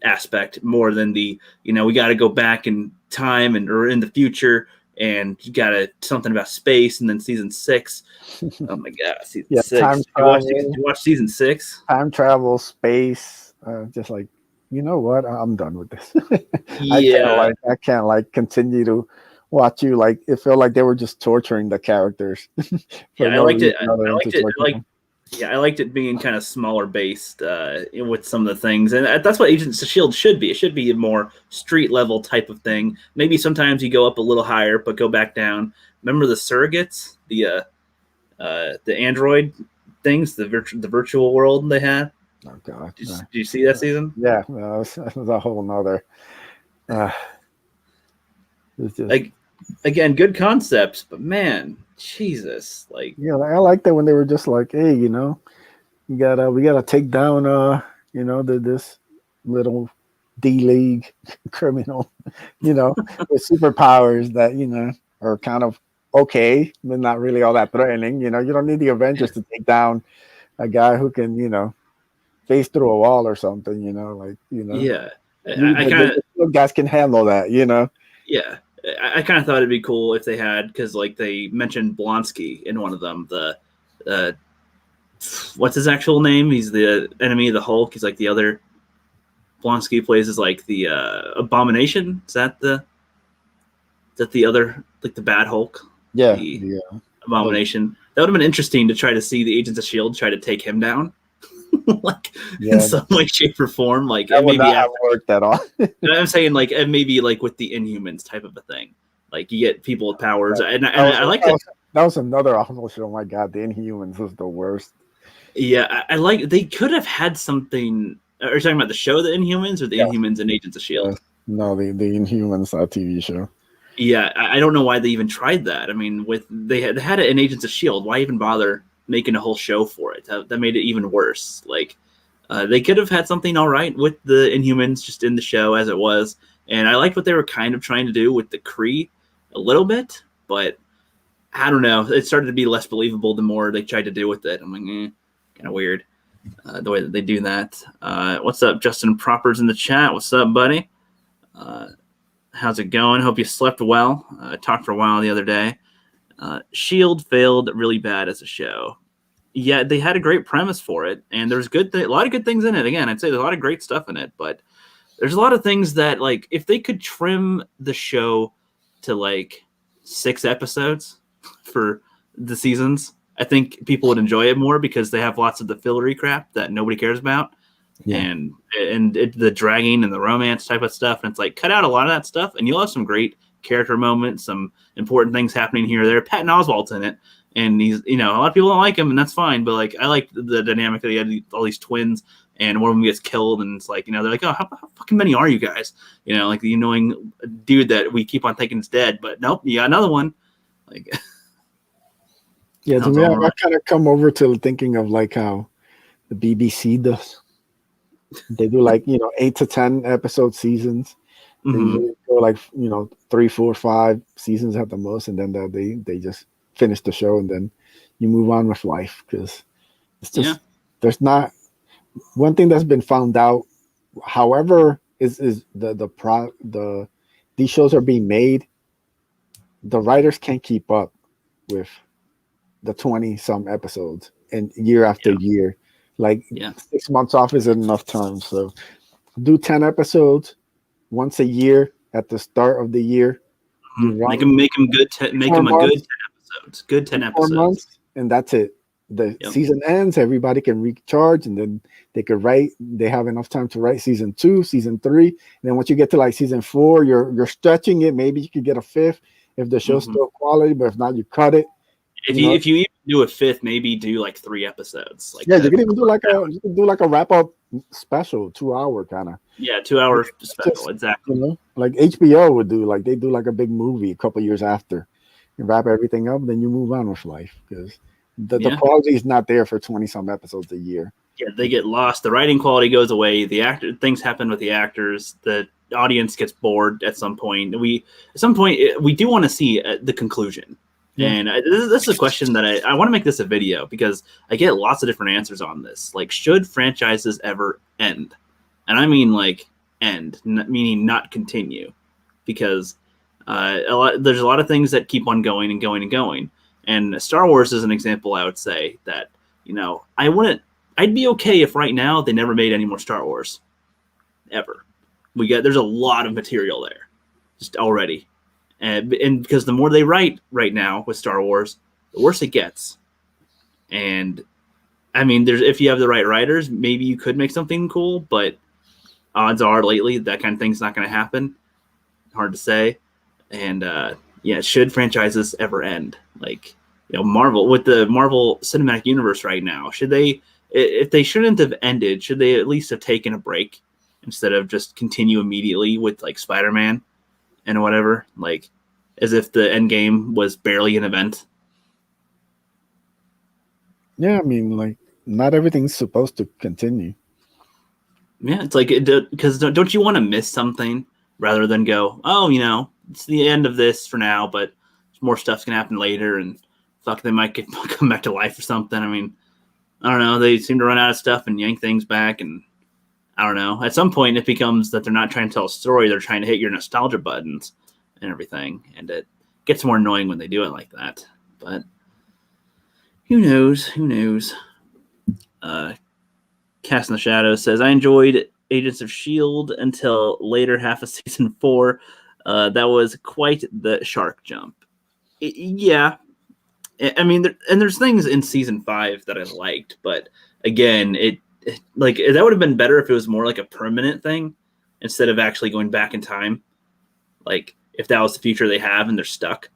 [SPEAKER 5] aspect more than the we got to go back in time or in the future, and you got to something about space. And then season 6, oh my god, season 6. Did you watch season 6?
[SPEAKER 6] Time travel, space, just like, what, I'm done with this. I can't continue to watch you. Like it felt like they were just torturing the characters.
[SPEAKER 5] I liked it. I liked it being kind of smaller based with some of the things. And that's what Agents of S.H.I.E.L.D. should be. It should be a more street level type of thing. Maybe sometimes you go up a little higher, but go back down. Remember the surrogates, the android things, the virtual world they had?
[SPEAKER 6] Oh, God.
[SPEAKER 5] Did you see that season?
[SPEAKER 6] Yeah, that was a whole nother.
[SPEAKER 5] Like, again, good concepts, but man, Jesus, like,
[SPEAKER 6] I like that when they were just like, hey, we gotta take down this little D-League criminal, with superpowers that are kind of okay, but not really all that threatening. You don't need the Avengers to take down a guy who can face through a wall or something.
[SPEAKER 5] Yeah, I kind
[SPEAKER 6] of guys can handle that.
[SPEAKER 5] Yeah. I kind of thought it'd be cool if they had, because like they mentioned Blonsky in one of them. The what's his actual name? He's the enemy of the Hulk. He's like the other. Blonsky plays as like the Abomination. Is that the other, like the bad Hulk?
[SPEAKER 6] Yeah,
[SPEAKER 5] Abomination. That would have been interesting to try to see the Agents of S.H.I.E.L.D. try to take him down. Like in some way, shape, or form, like
[SPEAKER 6] that would not have worked at all.
[SPEAKER 5] I'm saying like maybe like with the Inhumans type of a thing, like you get people with powers, and I like that.
[SPEAKER 6] That was another awful show. Oh my god, the Inhumans was the worst.
[SPEAKER 5] Yeah, I like. They could have had something. Are you talking about the show, the Inhumans, or the Inhumans and Agents of S.H.I.E.L.D.?
[SPEAKER 6] No, the Inhumans TV show.
[SPEAKER 5] Yeah, I don't know why they even tried that. I mean, they had it in Agents of S.H.I.E.L.D. Why even bother making a whole show for it. That made it even worse. Like, they could have had something all right with the Inhumans just in the show as it was. And I liked what they were kind of trying to do with the Kree a little bit, but I don't know. It started to be less believable the more they tried to do with it. I'm like, kind of weird the way that they do that. What's up, Justin Proper's in the chat? What's up, buddy? How's it going? Hope you slept well. I talked for a while the other day. S.H.I.E.L.D. failed really bad as a show. Yeah, they had a great premise for it, and there's a lot of good things in it. Again, I'd say there's a lot of great stuff in it, but there's a lot of things that, like, if they could trim the show to like 6 episodes for the seasons, I think people would enjoy it more because they have lots of the fillery crap that nobody cares about, and the dragging and the romance type of stuff. And it's like, cut out a lot of that stuff, and you'll have some great character moments, some important things happening here or there. Patton Oswalt's in it. And he's, a lot of people don't like him, and that's fine. But like, I like the dynamic that he had all these twins, and one of them gets killed, and it's like, they're like, oh, how fucking many are you guys? Like the annoying dude that we keep on thinking is dead, but nope, you got another one. Like,
[SPEAKER 6] yeah, to me, I kind of come over to thinking of like how the BBC does. They do like 8 to 10 episode seasons.
[SPEAKER 5] Mm-hmm.
[SPEAKER 6] They go like 3, 4, 5 seasons at the most, and then they just finish the show, and then you move on with life, because it's just there's not one thing that's been found out. However, is these shows are being made, the writers can't keep up with the 20 some episodes and year after year. Like 6 months off isn't enough time, so do 10 episodes once a year at the start of the year.
[SPEAKER 5] Make them good. Make them a good 10 episodes. Good 10 episodes.
[SPEAKER 6] 4 months, and that's it. The season ends. Everybody can recharge, and then they could write. They have enough time to write season 2, season 3. And then once you get to like season 4, you're stretching it. Maybe you could get a 5th if the show's still quality, but if not, you cut it.
[SPEAKER 5] If you even do a 5th, maybe do like 3 episodes. Like,
[SPEAKER 6] you can even do like a wrap up special, 2-hour kind of.
[SPEAKER 5] Yeah, 2-hour special, exactly.
[SPEAKER 6] Like HBO would do. Like they do like a big movie a couple years after, and wrap everything up. Then you move on with life, because the quality is not there for 20 some episodes a year.
[SPEAKER 5] Yeah, they get lost. The writing quality goes away. Things happen with the actors. The audience gets bored at some point. We do want to see the conclusion. And this is a question that I want to make this a video, because I get lots of different answers on this. Like, should franchises ever end? And I mean like end, meaning not continue, because there's a lot of things that keep on going and going and going. And Star Wars is an example. I would say that I'd be okay if right now they never made any more Star Wars ever. There's a lot of material there just already. And because the more they write right now with Star Wars, the worse it gets. And I mean, if you have the right writers, maybe you could make something cool, but odds are lately that kind of thing's not going to happen. Hard to say. And should franchises ever end? Like, Marvel, with the Marvel Cinematic Universe right now, if they shouldn't have ended, should they at least have taken a break instead of just continue immediately with like Spider-Man and whatever, like as if the Endgame was barely an event? Yeah,
[SPEAKER 6] I mean, like, not everything's supposed to continue.
[SPEAKER 5] Yeah, it's like, because don't you want to miss something rather than go, oh, it's the end of this for now, but more stuff's gonna happen later, and they might come back to life or something. I mean, I don't know. They seem to run out of stuff and yank things back, and I don't know. At some point, it becomes that they're not trying to tell a story; they're trying to hit your nostalgia buttons and everything, and it gets more annoying when they do it like that. But who knows? Who knows? Cast in the Shadows says, I enjoyed Agents of S.H.I.E.L.D. until later half of season 4. That was quite the shark jump. Yeah. I mean, there's things in season 5 that I liked, but again, it like that would have been better if it was more like a permanent thing instead of actually going back in time. Like, if that was the future they have and they're stuck,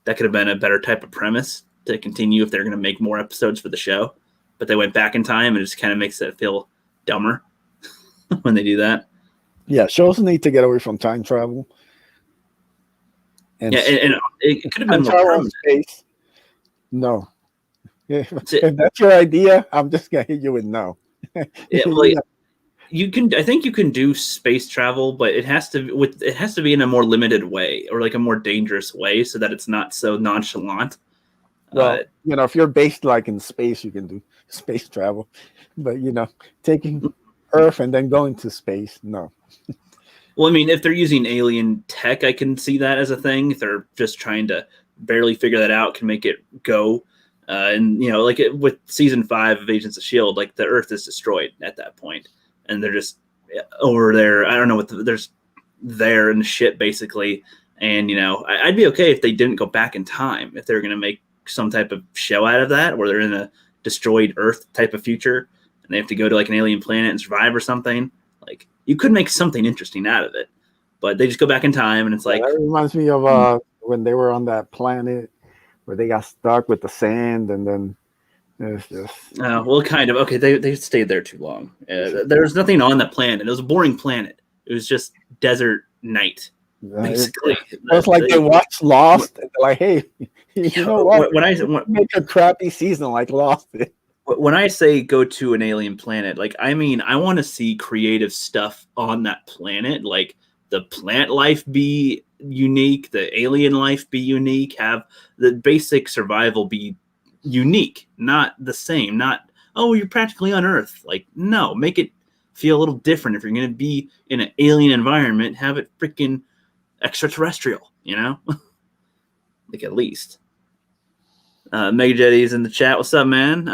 [SPEAKER 5] that could have been a better type of premise to continue if they're going to make more episodes for the show. But they went back in time, and it just kind of makes it feel dumber when they do that.
[SPEAKER 6] Yeah, shows need to get away from time travel.
[SPEAKER 5] And it could have been more permanent.
[SPEAKER 6] Space. No. If that's your idea, I'm just gonna hit you with no.
[SPEAKER 5] Yeah, well, you can. I think you can do space travel, but it has to be in a more limited way or like a more dangerous way, so that it's not so nonchalant.
[SPEAKER 6] Well, if you're based like in space, you can do space travel, but taking Earth and then going to space, no.
[SPEAKER 5] Well, I mean, if they're using alien tech, I can see that as a thing. If they're just trying to barely figure that out, can make it go. And like with season 5 of Agents of S.H.I.E.L.D., like the Earth is destroyed at that point, and they're just over there. I don't know there's there in the shit basically. And I'd be okay if they didn't go back in time, if they're going to make some type of show out of that, where they're in a destroyed Earth type of future, and they have to go to like an alien planet and survive or something. Like you could make something interesting out of it, but they just go back in time, and it's like
[SPEAKER 6] that reminds me of when they were on that planet where they got stuck with the sand, and then it's just
[SPEAKER 5] well, kind of okay. They stayed there too long. There was nothing on that planet. It was a boring planet. It was just desert night, basically.
[SPEAKER 6] It's like they watched Lost, and they're like, "Hey, you know what? When make a crappy season like Lost."
[SPEAKER 5] When I say go to an alien planet, like I mean I want to see creative stuff on that planet, like the plant life be unique, the alien life be unique, have the basic survival be unique, not the same, not you're practically on Earth. Like no, make it feel a little different. If you're going to be in an alien environment, have it freaking extraterrestrial, like at least. Mega Jetty's in the chat. What's up, man?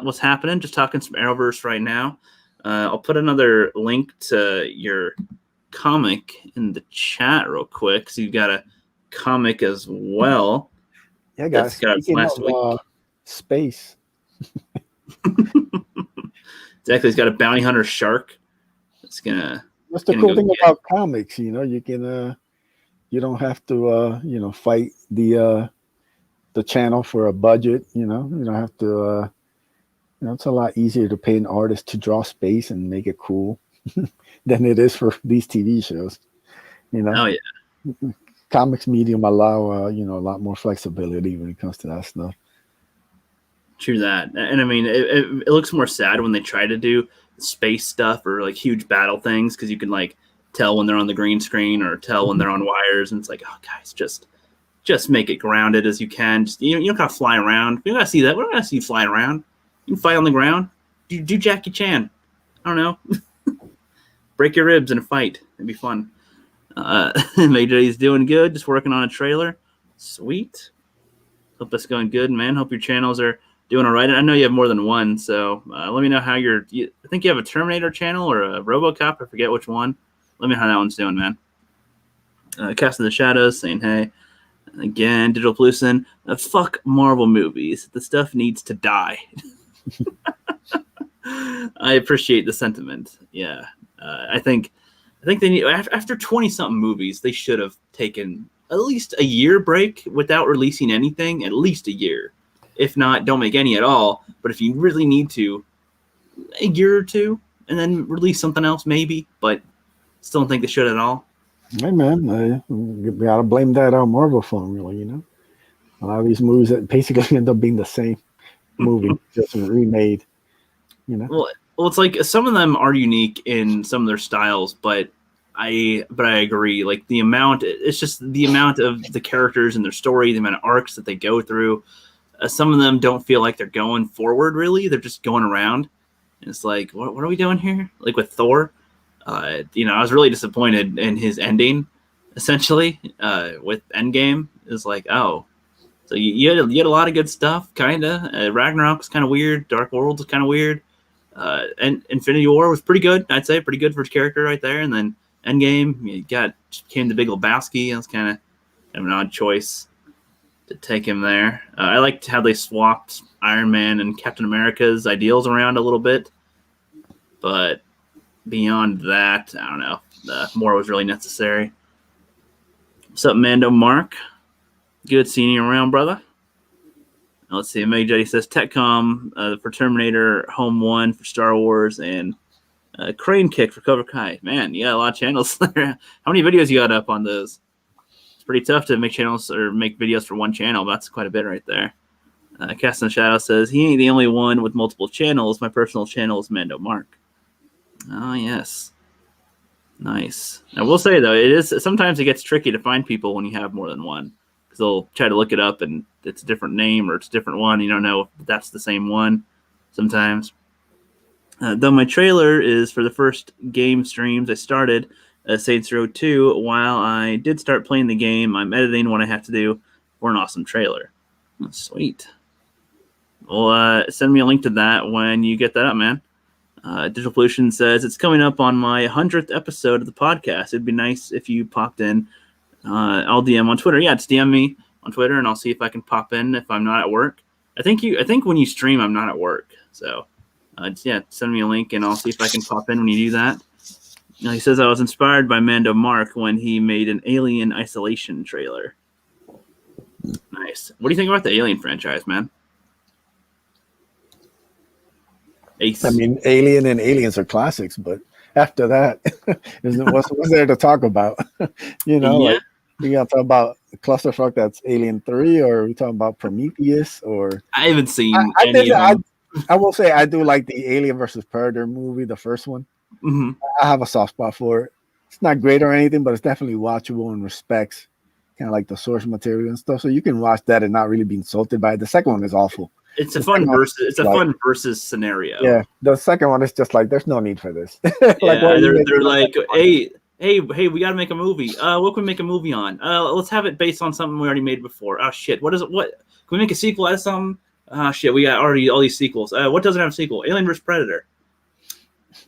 [SPEAKER 5] What's happening? Just talking some Arrowverse right now. I'll put another link to your comic in the chat real quick, so you've got a comic as well.
[SPEAKER 6] Yeah, guys.
[SPEAKER 5] Speaking last week.
[SPEAKER 6] Space.
[SPEAKER 5] Exactly. He's got a bounty hunter shark. It's gonna.
[SPEAKER 6] That's the cool thing about comics. You can. You don't have to. Fight the channel for a budget. You don't have to. It's a lot easier to pay an artist to draw space and make it cool than it is for these TV shows.
[SPEAKER 5] Oh yeah.
[SPEAKER 6] Comics medium allow a lot more flexibility when it comes to that stuff.
[SPEAKER 5] True that. And I mean, it looks more sad when they try to do space stuff or like huge battle things, because you can like tell when they're on the green screen or tell when they're on wires, and it's like, oh guys, just make it grounded as you can. Just, you don't gotta fly around. We don't gotta see that. We don't gotta see you flying around. You can fly on the ground. Do Jackie Chan. I don't know. Break your ribs in a fight. It'd be fun. Major's doing good. Just working on a trailer. Sweet. Hope that's going good, man. Hope your channels are doing all right. I know you have more than one, so let me know how I think you have a Terminator channel or a RoboCop. I forget which one. Let me know how that one's doing, man. Cast in the Shadows saying hey. Again, Digital Pollution. Fuck Marvel movies. The stuff needs to die. I appreciate the sentiment. Yeah. I think they need, after 20-something movies, they should have taken at least a year break without releasing anything. At least a year. If not, don't make any at all. But if you really need to, a year or two, and then release something else, maybe. But still don't think they should at all.
[SPEAKER 6] Hey man, we gotta blame that Marvel formula. A lot of these movies that basically end up being the same movie, just remade.
[SPEAKER 5] Well, it's like some of them are unique in some of their styles, but I agree. Like it's just the amount of the characters and their story, the amount of arcs that they go through. Some of them don't feel like they're going forward. Really, they're just going around. And it's like, what are we doing here? Like with Thor. I was really disappointed in his ending, essentially, with Endgame. It's like, oh, so you had a lot of good stuff, kind of. Ragnarok was kind of weird. Dark World was kind of weird. And Infinity War was pretty good, I'd say. Pretty good for his character right there. And then Endgame, came the Big Lebowski. That was kind of an odd choice to take him there. I liked how they swapped Iron Man and Captain America's ideals around a little bit. But beyond that, I don't know. More was really necessary. What's up, Mando Mark? Good seeing you around, brother. Let's see. Meg Jetty says Techcom for Terminator, Home 1 for Star Wars, and Crane Kick for Cobra Kai. Man, you got a lot of channels there. How many videos you got up on those? It's pretty tough to make channels or make videos for one channel. But that's quite a bit right there. Cast in the Shadow says he ain't the only one with multiple channels. My personal channel is Mando Mark. Oh yes, nice. I will say though, sometimes it gets tricky to find people when you have more than one, because they'll try to look it up and it's a different name or it's a different one. You don't know if that's the same one sometimes. Though my trailer is for the first game streams I started, Saints Row 2. While I did start playing the game, I'm editing what I have to do for an awesome trailer. Oh, sweet. Well, send me a link to that when you get that up, man. Digital Pollution says, it's coming up on my 100th episode of the podcast. It'd be nice if you popped in. I'll DM on Twitter. Yeah, just DM me on Twitter, and I'll see if I can pop in if I'm not at work. I think when you stream, I'm not at work. So, send me a link, and I'll see if I can pop in when you do that. He says, I was inspired by Mando Mark when he made an Alien Isolation trailer. Nice. What do you think about the Alien franchise, man? Ace.
[SPEAKER 6] I mean, Alien and Aliens are classics, but after that, what's there to talk about? You know,
[SPEAKER 5] Yeah.
[SPEAKER 6] like, we got to talk about the clusterfuck that's Alien 3, or we talking about Prometheus, or
[SPEAKER 5] I haven't seen
[SPEAKER 6] I
[SPEAKER 5] any of them.
[SPEAKER 6] I will say I do like the Alien versus Predator movie, the first one.
[SPEAKER 5] Mm-hmm.
[SPEAKER 6] I have a soft spot for it. It's not great or anything, but it's definitely watchable and respects kind of like the source material and stuff. So you can watch that and not really be insulted by it. The second one is awful.
[SPEAKER 5] It's a fun versus scenario.
[SPEAKER 6] Yeah, the second one is just like there's no need for this.
[SPEAKER 5] Yeah, they're like, hey, we got to make a movie. What can we make a movie on? Let's have it based on something we already made before. Oh shit, what is it? What can we make a sequel as something? Oh shit, we got already all these sequels. What doesn't have a sequel? Alien vs Predator.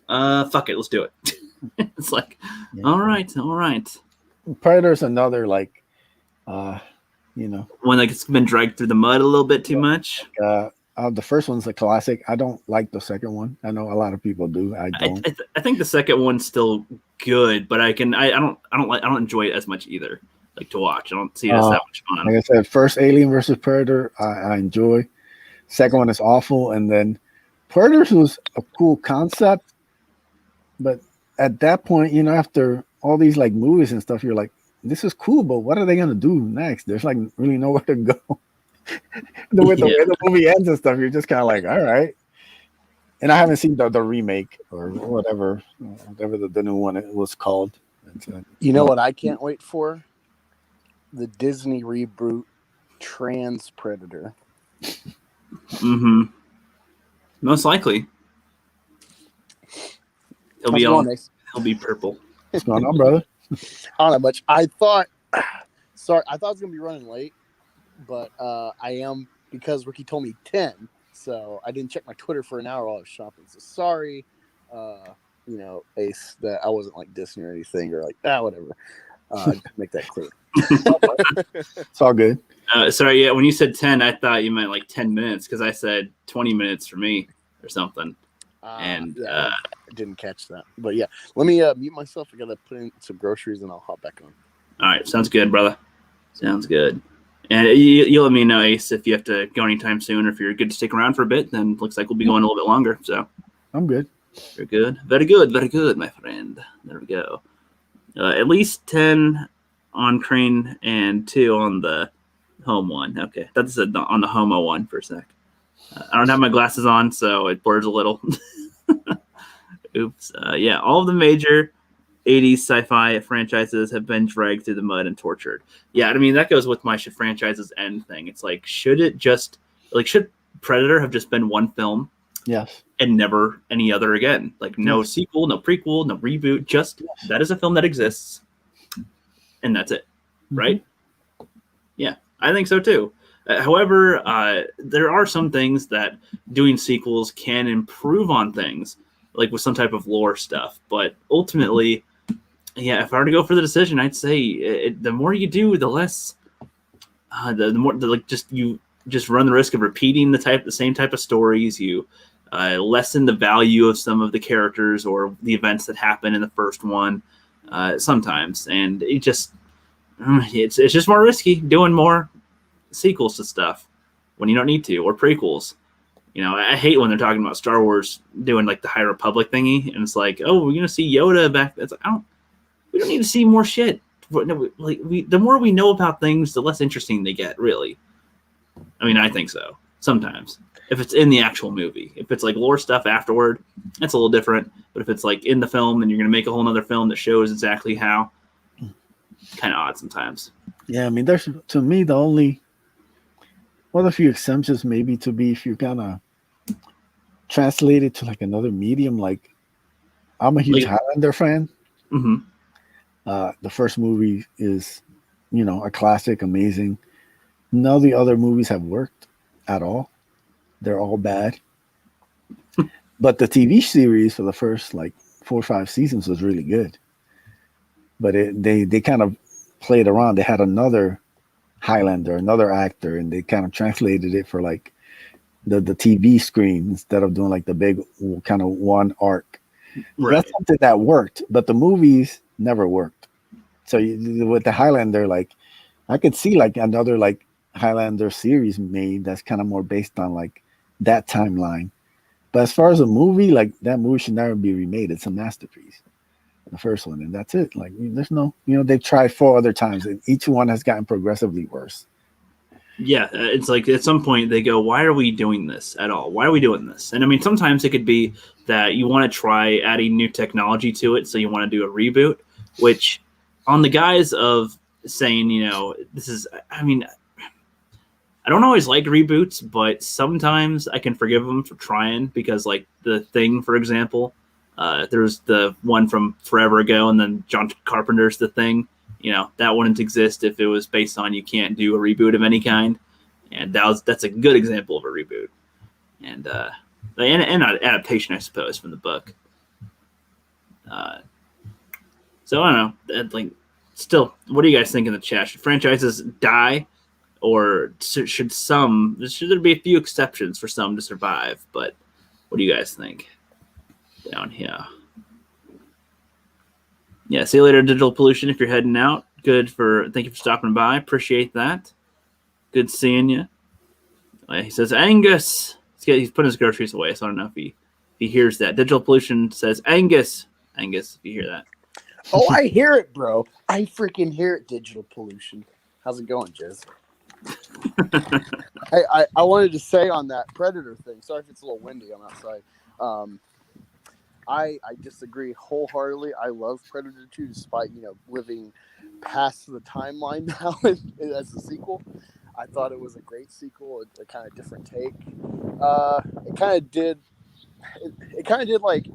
[SPEAKER 5] Fuck it, let's do it. It's like,
[SPEAKER 6] yeah.
[SPEAKER 5] all right.
[SPEAKER 6] Predator's another like,
[SPEAKER 5] one that's been dragged through the mud a little bit too much.
[SPEAKER 6] The first one's a classic. I don't like the second one. I know a lot of people do. I don't.
[SPEAKER 5] I think the second one's still good, but I don't enjoy it as much either. Like to watch, I don't see it as that much fun.
[SPEAKER 6] Like I said, first Alien versus Predator, I enjoy. Second one is awful, and then Predator was a cool concept, but at that point, after all these like movies and stuff, you're like, this is cool, but what are they gonna do next? There's like really nowhere to go. the way the movie ends and stuff, you're just kind of like, all right. And I haven't seen the remake or whatever the new one it was called.
[SPEAKER 9] You know what I can't wait for? The Disney reboot Trans Predator.
[SPEAKER 5] Mm-hmm. Most likely. He'll be purple.
[SPEAKER 6] What's going on, brother?
[SPEAKER 9] I don't know much. I thought I thought I was gonna be running late, but I am, because Ricky told me 10, so I didn't check my Twitter for an hour while I was shopping. So sorry, Ace, that I wasn't like dissing or anything, or like whatever. Just make that clear.
[SPEAKER 6] It's all good.
[SPEAKER 5] Sorry, yeah. When you said 10, I thought you meant like 10 minutes, because I said 20 minutes for me or something. I
[SPEAKER 9] didn't catch that, but yeah, let me mute myself. I gotta put in some groceries and I'll hop back on.
[SPEAKER 5] All right, sounds good, brother. Sounds good. And you let me know, Ace, if you have to go anytime soon, or if you're good to stick around for a bit. Then looks like we'll be going a little bit longer. So
[SPEAKER 6] I'm good.
[SPEAKER 5] You're good. Very good. Very good, my friend. There we go. At least 10 on Crane and 2 on the home one. Okay, that's on the Homo one for a sec. I don't have my glasses on, so it blurs a little. Oops. Yeah, all of the major 80s sci-fi franchises have been dragged through the mud and tortured. Yeah, I mean, that goes with my should franchises end thing. It's like, should Predator have just been one film?
[SPEAKER 6] Yes.
[SPEAKER 5] And never any other again? Like, no sequel, no prequel, no reboot. Just that is a film that exists, and that's it. Right? Yeah, I think so too. However, there are some things that doing sequels can improve on things, like with some type of lore stuff. But ultimately, yeah, if I were to go for the decision, I'd say the more you do, the less, the more you just run the risk of repeating the same type of stories. You lessen the value of some of the characters or the events that happen in the first one sometimes, and it's just more risky doing more sequels to stuff when you don't need to, or prequels. I hate when they're talking about Star Wars doing like the High Republic thingy, and it's like, oh, we're gonna see Yoda back. It's like, we don't need to see more shit. The more we know about things, the less interesting they get, really. I mean, I think so. Sometimes. If it's in the actual movie. If it's like lore stuff afterward, that's a little different. But if it's like in the film and you're going to make a whole other film that shows exactly how, kind of odd sometimes.
[SPEAKER 6] Yeah, I mean, there's, to me, the only one of a few exemptions maybe to be if you kind of translate it to like another medium. Like, I'm a huge Highlander fan.
[SPEAKER 5] Mm-hmm.
[SPEAKER 6] The first movie is, a classic, amazing. None of the other movies have worked at all. They're all bad. But the TV series for the first like 4 or 5 seasons was really good. But they kind of played around. They had another Highlander, another actor, and they kind of translated it for like the TV screen instead of doing like the big kind of one arc.
[SPEAKER 5] Right.
[SPEAKER 6] That's something that worked, but the movies never worked. So with the Highlander, like I could see like another like Highlander series made that's kind of more based on like that timeline. But as far as a movie, like that movie should never be remade. It's a masterpiece, the first one, and that's it. Like there's no, they've tried 4 other times, and each one has gotten progressively worse.
[SPEAKER 5] Yeah, it's like at some point they go, why are we doing this at all? Why are we doing this? And I mean, sometimes it could be that you want to try adding new technology to it, so you want to do a reboot, which on the guise of saying, this is, I mean, I don't always like reboots, but sometimes I can forgive them for trying because, like, The Thing, for example, there's the one from forever ago, and then John Carpenter's The Thing. That wouldn't exist if it was based on you can't do a reboot of any kind, and that's a good example of a reboot, and an adaptation, I suppose, from the book. So I don't know. Like, still, what do you guys think in the chat? Should franchises die? Or should there be a few exceptions for some to survive? But what do you guys think down here? Yeah, see you later, Digital Pollution, if you're heading out. Thank you for stopping by. Appreciate that. Good seeing you. He says, Angus. He's putting his groceries away, so I don't know if he hears that. Digital Pollution says, Angus. Angus, if you hear that.
[SPEAKER 9] Oh, I hear it, bro. I freaking hear it, Digital Pollution. How's it going, Jez? I wanted to say on that Predator thing, sorry if it's a little windy, I'm outside. I disagree wholeheartedly. I love Predator 2 despite, living past the timeline now as a sequel. I thought it was a great sequel, a kind of different take. It kind of did like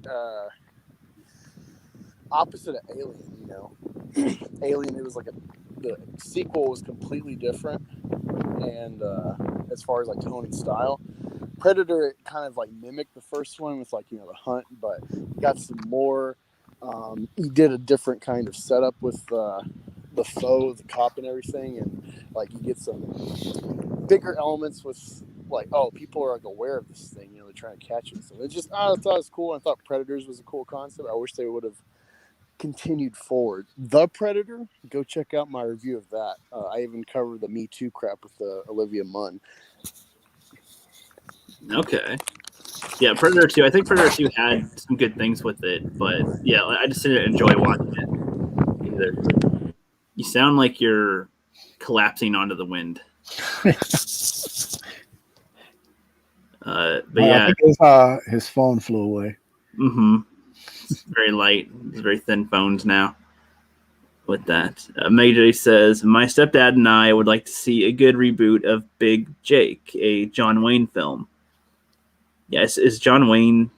[SPEAKER 9] opposite of Alien, Alien, it was like the sequel was completely different, and as far as like tone and style, Predator, it kind of like mimicked the first one with like the hunt, but got some more. He did a different kind of setup with the foe, the cop, and everything, and like you get some bigger elements with like, oh, people are like aware of this thing, they're trying to catch it. So it just, I thought it was cool. I thought Predators was a cool concept. I wish they would have continued forward. The Predator, go check out my review of that. I even covered the Me Too crap with Olivia Munn.
[SPEAKER 5] Okay. Yeah, Predator 2. I think Predator 2 had some good things with it, but yeah, I just didn't enjoy watching it either. You sound like you're collapsing onto the wind. But yeah,
[SPEAKER 6] I think his phone flew away.
[SPEAKER 5] Mm-hmm. It's very light. It's very thin phones now. With that, Major says, my stepdad and I would like to see a good reboot of Big Jake, a John Wayne film. Yes, is John Wayne, is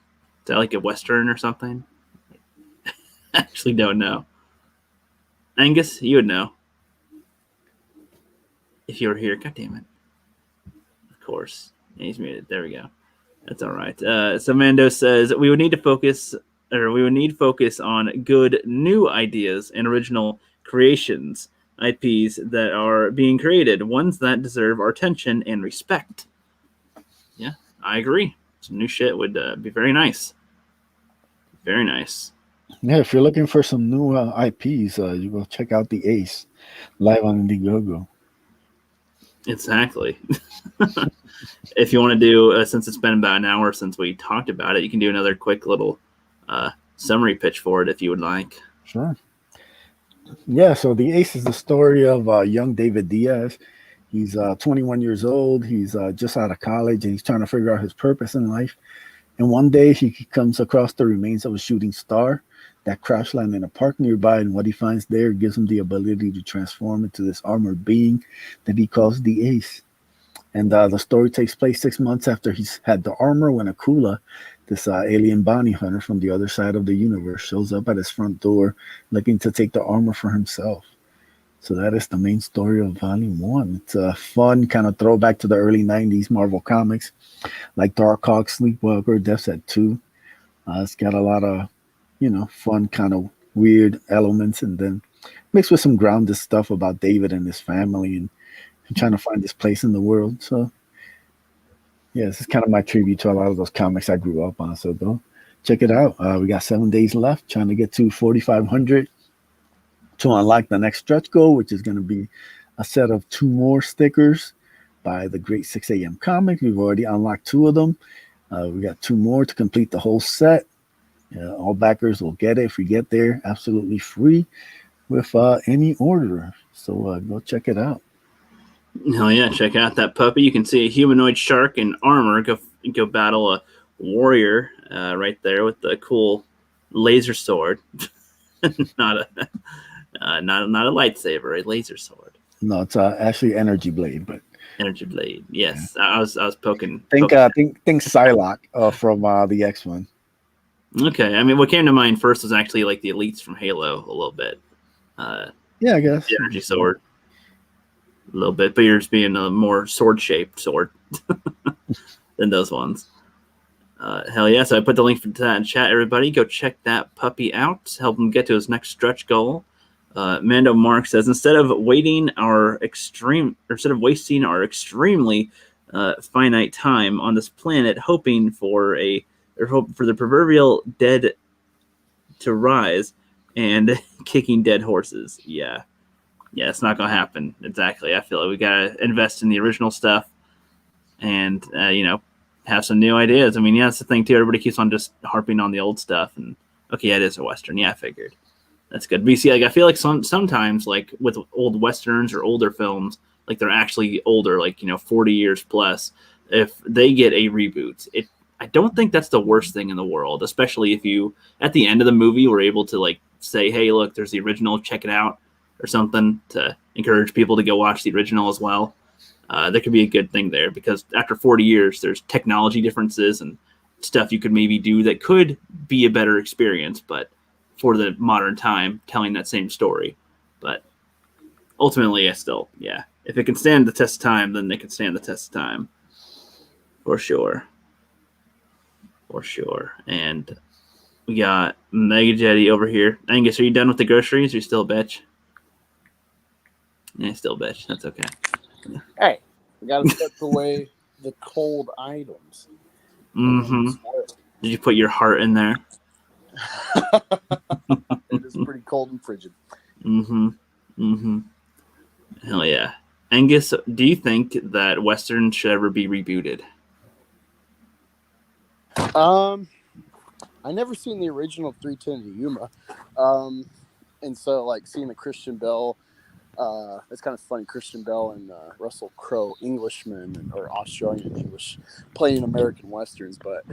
[SPEAKER 5] that like a Western or something? I actually don't know. Angus, you would know. If you were here, God damn it. Of course. Yeah, he's muted. There we go. That's all right. Samantha Jo says, we would need focus on good new ideas and original creations, IPs that are being created, ones that deserve our attention and respect. Yeah, I agree. Some new shit would be very nice. Very nice.
[SPEAKER 6] Yeah, if you're looking for some new IPs, you go check out The Ace live on Indiegogo.
[SPEAKER 5] Exactly. If you want to do, since it's been about an hour since we talked about it, you can do another quick little summary pitch for it if you would like.
[SPEAKER 6] Sure. Yeah, so The Ace is the story of young David Diaz. He's 21 years old. He's just out of college, and he's trying to figure out his purpose in life. And one day he comes across the remains of a shooting star that crash landed in a park nearby, and what he finds there gives him the ability to transform into this armored being that he calls the Ace. And the story takes place 6 months after he's had the armor, when Akula, this alien bounty hunter from the other side of the universe, shows up at his front door looking to take the armor for himself. So that is the main story of Volume 1. It's a fun kind of throwback to the early 90s Marvel Comics, like Dark Hawk, Sleepwalker, Death Set 2. It's got a lot of, fun kind of weird elements, and then mixed with some grounded stuff about David and his family and trying to find his place in the world. So, yeah, this is kind of my tribute to a lot of those comics I grew up on. So go check it out. We got 7 days left, trying to get to 4,500 to unlock the next stretch goal, which is going to be a set of 2 more stickers by the great 6 a.m. Comics. We've already unlocked 2 of them. We got 2 more to complete the whole set. All backers will get it if we get there, absolutely free with any order. So go check it out.
[SPEAKER 5] Hell yeah, check out that puppy. You can see a humanoid shark in armor go battle a warrior right there with the cool laser sword. not a lightsaber, a laser sword.
[SPEAKER 6] No, it's actually energy blade, but
[SPEAKER 5] energy blade. Yes, yeah. I was poking.
[SPEAKER 6] Think Psylocke from the X-Men.
[SPEAKER 5] Okay, I mean, what came to mind first was actually like the elites from Halo a little bit.
[SPEAKER 6] Yeah, I guess
[SPEAKER 5] the energy sword a little bit, but yours being a more sword-shaped sword than those ones. Hell yeah! So I put the link to that in chat. Everybody, go check that puppy out. Help him get to his next stretch goal. Mando Mark says, instead of wasting our extremely finite time on this planet, hoping for the proverbial dead to rise and kicking dead horses. Yeah, it's not gonna happen. Exactly. I feel like we gotta invest in the original stuff, and have some new ideas. I mean, yeah, that's the thing too. Everybody keeps on just harping on the old stuff, and okay, yeah, it is a Western. Yeah, I figured. That's good. But you see, like, I feel like sometimes, like with old Westerns or older films, like they're actually older, like 40 years plus. If they get a reboot, I don't think that's the worst thing in the world, especially if you at the end of the movie were able to like say, hey, look, there's the original, check it out, or something to encourage people to go watch the original as well. There could be a good thing there, because after 40 years, there's technology differences and stuff you could maybe do that could be a better experience, but for the modern time, telling that same story. But ultimately, if it can stand the test of time, then it can stand the test of time. For sure. And we got Mega Jetty over here. Angus, are you done with the groceries? Or are you still a bitch? Yeah, still a bitch. That's okay.
[SPEAKER 9] Hey, we got to put away the cold items.
[SPEAKER 5] Mm-hmm. Did you put your heart in there?
[SPEAKER 9] It is pretty cold and frigid.
[SPEAKER 5] Mm-hmm. Hell yeah. Angus, do you think that Western should ever be rebooted?
[SPEAKER 9] I never seen the original 310 to Yuma. And so like seeing the Christian Bale, it's kind of funny, Christian Bale and Russell Crowe, Englishmen or Australian English, playing American Westerns, but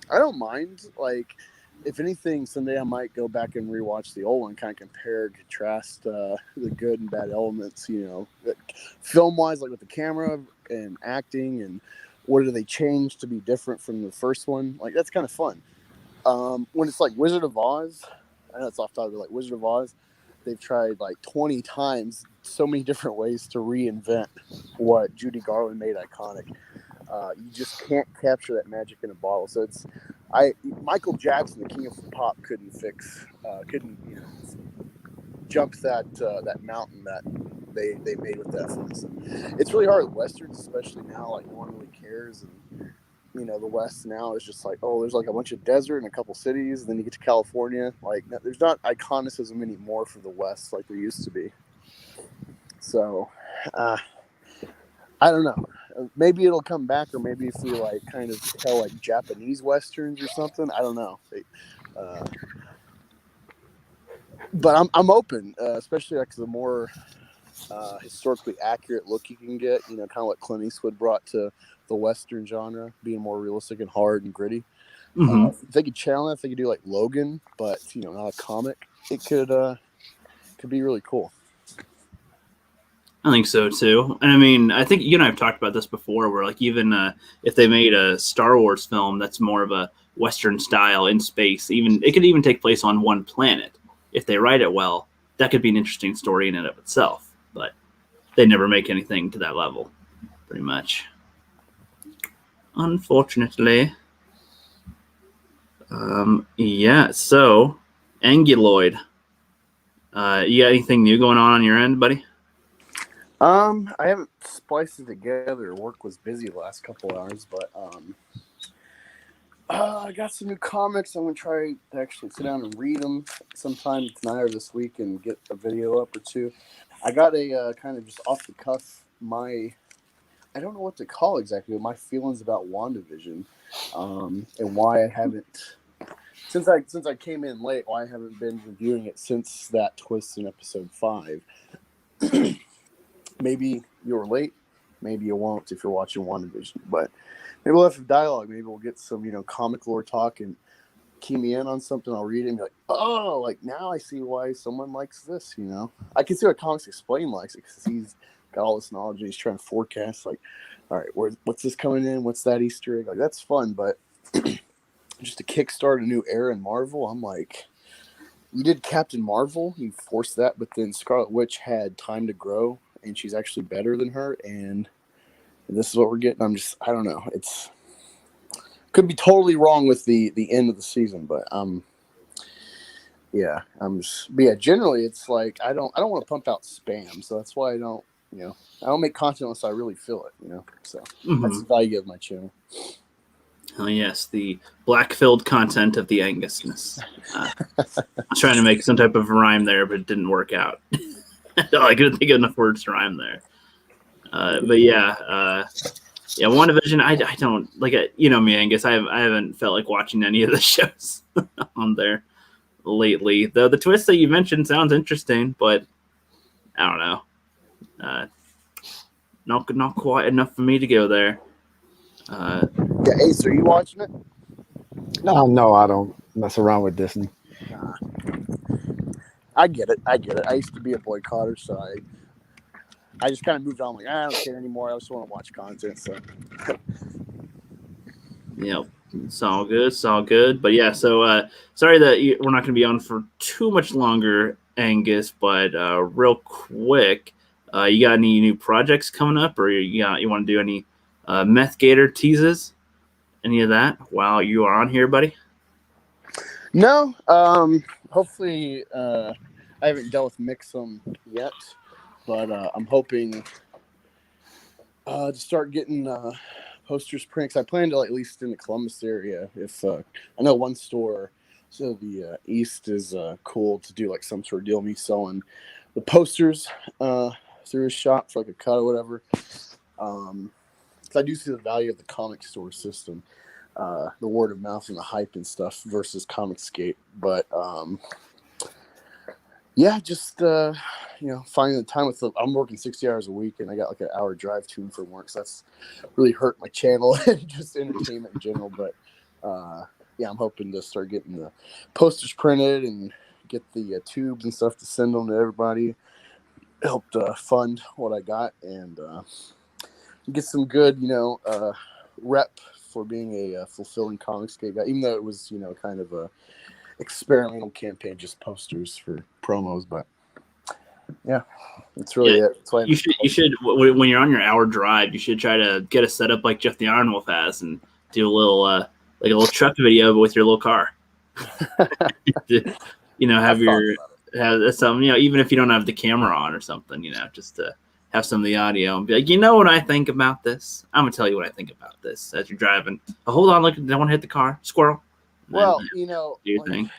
[SPEAKER 9] I don't mind. Like, if anything, someday I might go back and rewatch the old one, kind of compare, contrast the good and bad elements, film-wise, like with the camera and acting, and what do they change to be different from the first one? Like, that's kind of fun. When it's like Wizard of Oz, I know it's off topic, but like Wizard of Oz, they've tried like 20 times, so many different ways to reinvent what Judy Garland made iconic. You just can't capture that magic in a bottle. So Michael Jackson, the king of pop, couldn't jump that mountain that they made with that film. So it's really hard with Westerns, especially now, like no one really cares. And the West now is just like, oh, there's like a bunch of desert and a couple cities, and then you get to California. Like, there's not iconicism anymore for the West like there used to be. So I don't know. Maybe it'll come back, or maybe if we like kind of tell like Japanese Westerns or something. I don't know. But I'm open, especially like the more historically accurate look you can get. Kind of what Clint Eastwood brought to the Western genre, being more realistic and hard and gritty. If they could channel it, if they could do like Logan, but not a comic, it could be really cool.
[SPEAKER 5] I think so too. And I mean, I think you and I have talked about this before, where like even if they made a Star Wars film that's more of a Western style in space, even it could even take place on one planet. If they write it well, that could be an interesting story in and of itself. But they never make anything to that level, pretty much. Unfortunately. Yeah, so Anguloid. You got anything new going on your end, buddy?
[SPEAKER 9] I haven't spliced it together. Work was busy the last couple hours, but I got some new comics. I'm gonna try to actually sit down and read them sometime tonight or this week and get a video up or two. I got a kind of just off the cuff I don't know what to call exactly, my feelings about WandaVision, and why I haven't since I came in late, why I haven't been reviewing it since that twist in episode 5. Maybe you were late, maybe you won't if you're watching WandaVision, but maybe we'll have some dialogue. Maybe we'll get some, comic lore talk and key me in on something. I'll read it and be like, oh, like now I see why someone likes this, I can see why Comics Explain likes it because he's got all this knowledge and he's trying to forecast, like, all right, what's this coming in? What's that Easter egg? Like, that's fun, but just to kickstart a new era in Marvel, I'm like, you did Captain Marvel, you forced that, but then Scarlet Witch had time to grow, and she's actually better than her, and this is what we're getting. I don't know. It's could be totally wrong with the end of the season, but generally it's like I don't want to pump out spam, so that's why I don't make content unless I really feel it, so that's the value of my channel.
[SPEAKER 5] Oh yes, the black-filled content of the Angusness. I was trying to make some type of rhyme there, but it didn't work out. I couldn't think of enough words to rhyme there. But yeah, WandaVision. I don't like it. You know me, Angus. I haven't felt like watching any of the shows on there lately. Though the twist that you mentioned sounds interesting, but I don't know. Not quite enough for me to go there.
[SPEAKER 9] Ace, are you watching it?
[SPEAKER 6] No, I don't mess around with Disney.
[SPEAKER 9] I get it. I used to be a boycotter, so I just kind of moved on. Like, I don't care anymore. I just want to watch content. So,
[SPEAKER 5] yep, it's all good. It's all good. But yeah, so sorry that we're not going to be on for too much longer, Angus. But real quick, you got any new projects coming up, or you want to do any Meth Gator teases? Any of that while you are on here, buddy?
[SPEAKER 9] No. Hopefully, I haven't dealt with Mixum yet, but I'm hoping to start getting posters prints. I plan to at least in the Columbus area. If I know one store, so the East is cool to do like some sort of deal. Me selling the posters through his shop for like a cut or whatever. I do see the value of the comic store system, the word of mouth and the hype and stuff versus Comicsgate. But just finding the time I'm working 60 hours a week and I got like an hour drive to and from work, so that's really hurt my channel and just entertainment in general. But I'm hoping to start getting the posters printed and get the tubes and stuff to send them to everybody. Helped fund what I got and get some good, rep for being a fulfilling Comicsgate guy, even though it was, kind of a experimental campaign, just posters for promos. But yeah, that's really it. That's why
[SPEAKER 5] you should when you're on your hour drive, you should try to get a setup like Jeff the Iron Wolf has and do a little like a little truck video with your little car. Have some, even if you don't have the camera on or something, just to have some of the audio and be like, what I think about this? I'm going to tell you what I think about this as you're driving. Oh, hold on, look, I don't want to hit the car. Squirrel.
[SPEAKER 9] Well,
[SPEAKER 5] do your thing.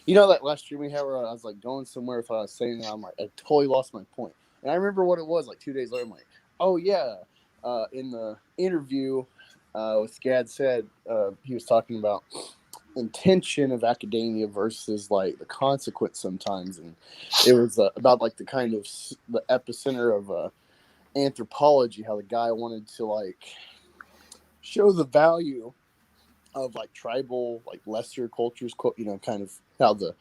[SPEAKER 9] That last stream we had where I was like going somewhere if I was saying that, I'm like, I totally lost my point. And I remember what it was like 2 days later. I'm like, oh yeah. In the interview with Gad said, he was talking about intention of academia versus like the consequence sometimes, and it was about like the kind of the epicenter of anthropology, how the guy wanted to like show the value of like tribal, like lesser cultures, you know, kind of how the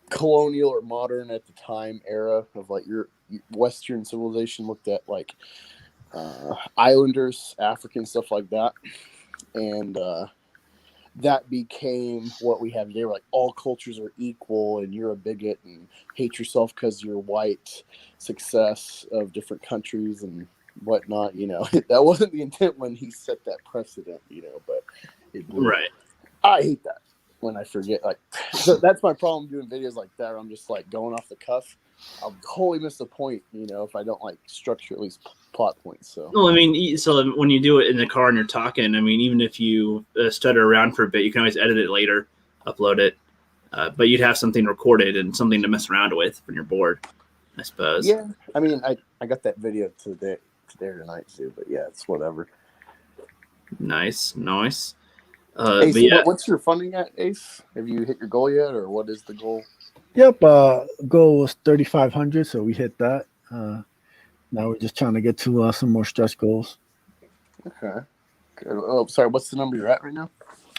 [SPEAKER 9] colonial or modern at the time era of like your Western civilization looked at like islanders, African, stuff like that. And that became what we have today. Like all cultures are equal, and you're a bigot and hate yourself because you're white. Success of different countries and whatnot. You know, that wasn't the intent when he set that precedent. You know, but it blew.
[SPEAKER 5] Right.
[SPEAKER 9] I hate that when I forget. Like, so that's my problem doing videos like that. I'm just like going off the cuff. I'll totally miss the point. You know, if I don't like structure at least plot points. So.
[SPEAKER 5] Well, I mean, so when you do it in the car and you're talking, I mean, even if you stutter around for a bit, you can always edit it later, upload it. But you'd have something recorded and something to mess around with when you're bored, I suppose.
[SPEAKER 9] Yeah, I mean, I got that video today tonight too, but yeah, it's whatever.
[SPEAKER 5] Nice.
[SPEAKER 9] Ace,
[SPEAKER 5] But yeah.
[SPEAKER 9] what's your funding at, Ace? Have you hit your goal yet, or what is the goal?
[SPEAKER 6] Yep, goal was 3,500, so we hit that. Now we're just trying to get to some more stretch goals.
[SPEAKER 9] Okay. Good. Oh, sorry. What's the number you're at right now?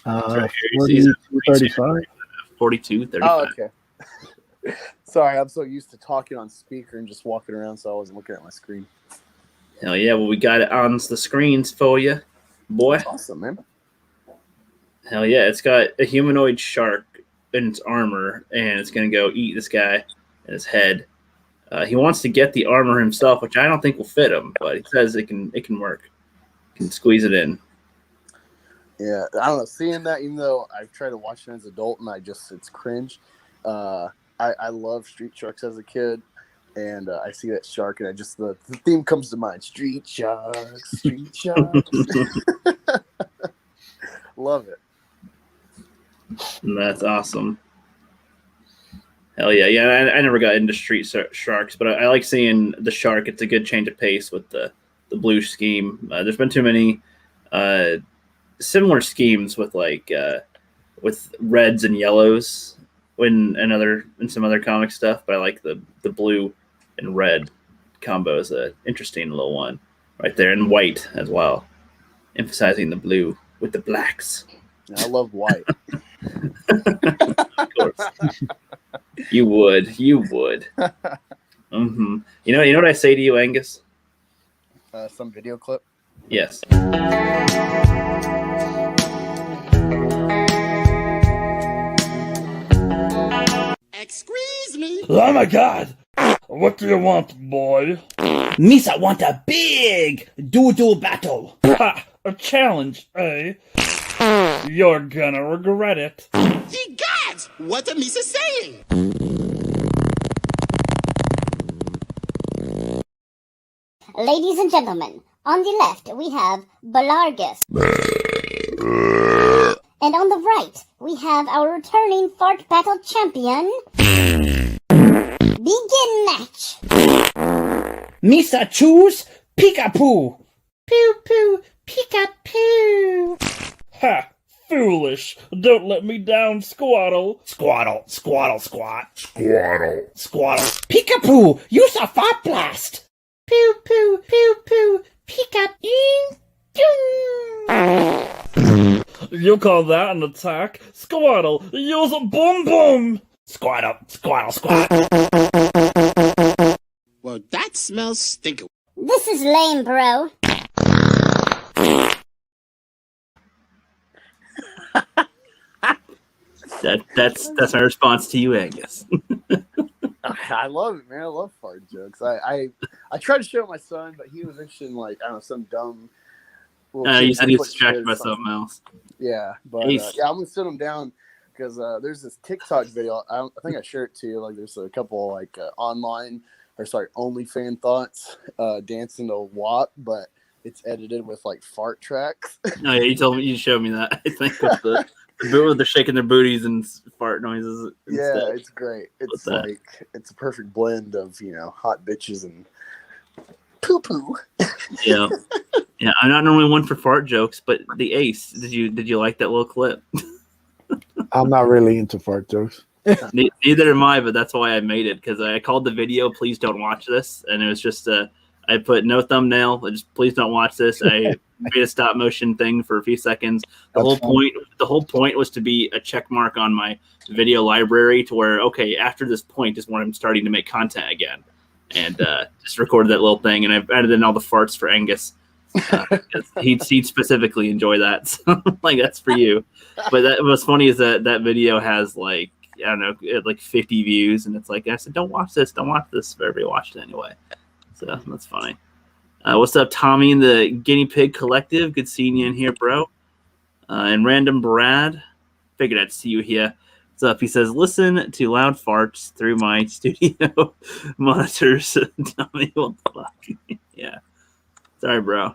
[SPEAKER 6] 35.
[SPEAKER 5] 42, 35.
[SPEAKER 9] Oh, okay. Sorry, I'm so used to talking on speaker and just walking around, so I wasn't looking at my screen.
[SPEAKER 5] Hell yeah, well, we got it on the screens for you, boy.
[SPEAKER 9] That's awesome, man.
[SPEAKER 5] Hell yeah, it's got a humanoid shark in its armor, and it's going to go eat this guy in his head. He wants to get the armor himself, which I don't think will fit him, but he says it can work. He can squeeze it in.
[SPEAKER 9] Yeah, I don't know. Seeing that, even though I've tried to watch it as an adult and it's cringe. I love Street Sharks as a kid, and I see that shark, and the theme comes to mind: Street Sharks, Street Sharks. Love it.
[SPEAKER 5] And that's awesome. Hell yeah. Yeah, I never got into Street Sharks, but I like seeing the shark. It's a good change of pace with the blue scheme. There's been too many similar schemes with with reds and yellows in some other comic stuff, but I like the blue and red combo is an interesting little one right there, and white as well, emphasizing the blue with the blacks.
[SPEAKER 9] I love white.
[SPEAKER 5] Of course. You would. Mm-hmm. You know what I say to you, Angus?
[SPEAKER 9] Some video clip?
[SPEAKER 5] Yes.
[SPEAKER 3] Excuse me.
[SPEAKER 2] Oh my god! What do you want, boy?
[SPEAKER 3] Misa want a big doo-doo battle.
[SPEAKER 2] Ha! A challenge, eh? You're gonna regret it.
[SPEAKER 3] Ye gods! What am Misa saying?
[SPEAKER 10] Ladies and gentlemen, on the left we have Belargus. And on the right, we have our returning fart battle champion. Begin match.
[SPEAKER 3] Misa choose Peekapoo. Poo poo, Peekapoo.
[SPEAKER 2] Ha! Foolish! Don't let me down, Squaddle!
[SPEAKER 3] Squaddle, squaddle, squat.
[SPEAKER 4] Squaddle.
[SPEAKER 3] Squaddle. Peekapoo, use a fart blast. Poo poo, poo poo, Peekapoo.
[SPEAKER 2] You call that an attack? Squaddle, use a boom boom!
[SPEAKER 3] Squaddle, squaddle, squat. Well, that smells stinky.
[SPEAKER 10] This is lame, bro.
[SPEAKER 5] That's my response to you, Angus.
[SPEAKER 9] I love it, man. I love fart jokes. I tried to show my son, but he was interested in like, I don't know, some dumb.
[SPEAKER 5] You said he was distracted by something else.
[SPEAKER 9] Yeah, but yeah, I'm gonna sit him down because there's this TikTok video. I think I shared it to you. Like, there's a couple like OnlyFans thoughts dancing to WAP, but it's edited with like fart tracks.
[SPEAKER 5] Oh yeah, you showed me that. I think with they're shaking their booties and fart noises.
[SPEAKER 9] Yeah, it's great. It's like it's a perfect blend of hot bitches and poo poo.
[SPEAKER 5] Yeah. Yeah, I'm not normally one for fart jokes, but the Ace, did you like that little clip?
[SPEAKER 6] I'm not really into fart jokes.
[SPEAKER 5] Neither am I, but that's why I made it, because I called the video "Please don't watch this," and it was just I put no thumbnail, just please don't watch this. I made a stop motion thing for a few seconds. The whole point was to be a check mark on my video library, to where okay, after this point is when I'm starting to make content again, and just recorded that little thing, and I've added in all the farts for Angus. He'd specifically enjoy that, so like that's for you. But what's funny is that video has like, I don't know, like 50 views, and it's like I said, don't watch this, but everybody watched it anyway. So that's funny. What's up, Tommy in the Guinea Pig Collective? Good seeing you in here, bro. And Random Brad, figured I'd see you here. What's up? He says, listen to loud farts through my studio monitors. Tommy, what the fuck? Yeah. Sorry, bro.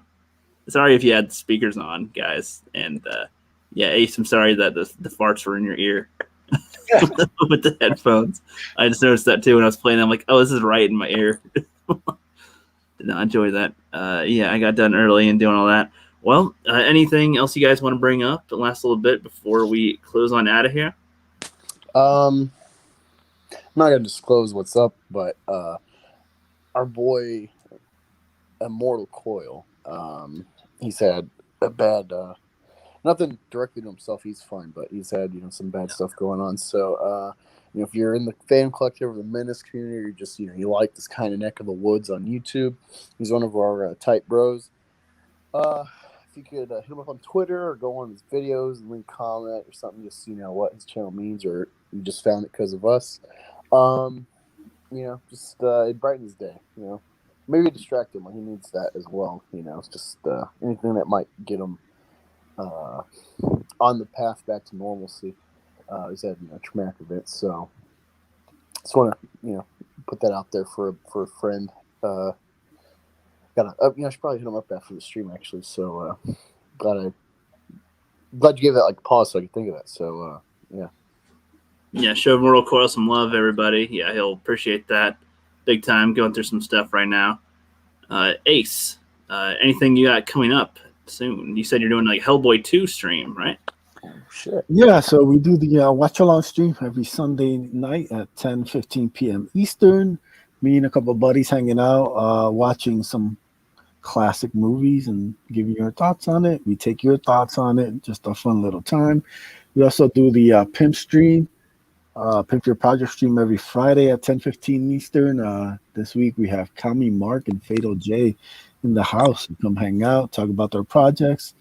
[SPEAKER 5] Sorry if you had speakers on, guys. And yeah, Ace, I'm sorry that the farts were in your ear with the headphones. I just noticed that too when I was playing. I'm like, oh, this is right in my ear. Did not enjoy that. Yeah, I got done early and doing all that. Well, anything else you guys want to bring up the last little bit before we close on out of here?
[SPEAKER 9] I'm not gonna disclose what's up, but our boy Immortal Coil, he's had a bad nothing directly to himself, he's fine, but he's had some bad stuff going on. So if you're in the fan collective or the Menace community, or you're just you like this kind of neck of the woods on YouTube, he's one of our tight bros. If you could hit him up on Twitter or go on his videos and leave a comment or something, just what his channel means, or you just found it because of us. Just it brightens his day. Maybe distract him when he needs that as well. It's just anything that might get him on the path back to normalcy. He's had traumatic events, so just want to put that out there for a friend. I should probably hit him up after the stream actually. So glad you gave that like a pause so I could think of that. So yeah.
[SPEAKER 5] Yeah, show Mortal Coil some love, everybody. Yeah, he'll appreciate that big time. Going through some stuff right now. Ace, anything you got coming up soon? You said you're doing like Hellboy 2 stream, right?
[SPEAKER 9] Oh, shit.
[SPEAKER 6] Yeah, so we do the watch along stream every Sunday night at 10:15 p.m. Eastern. Me and a couple of buddies hanging out, watching some classic movies and giving your thoughts on it. We take your thoughts on it. Just a fun little time. We also do the Pimp stream. Pimp Your Project stream every Friday at 10:15 Eastern. This week we have Kami Mark and Fatal J in the house. Come hang out, talk about their projects.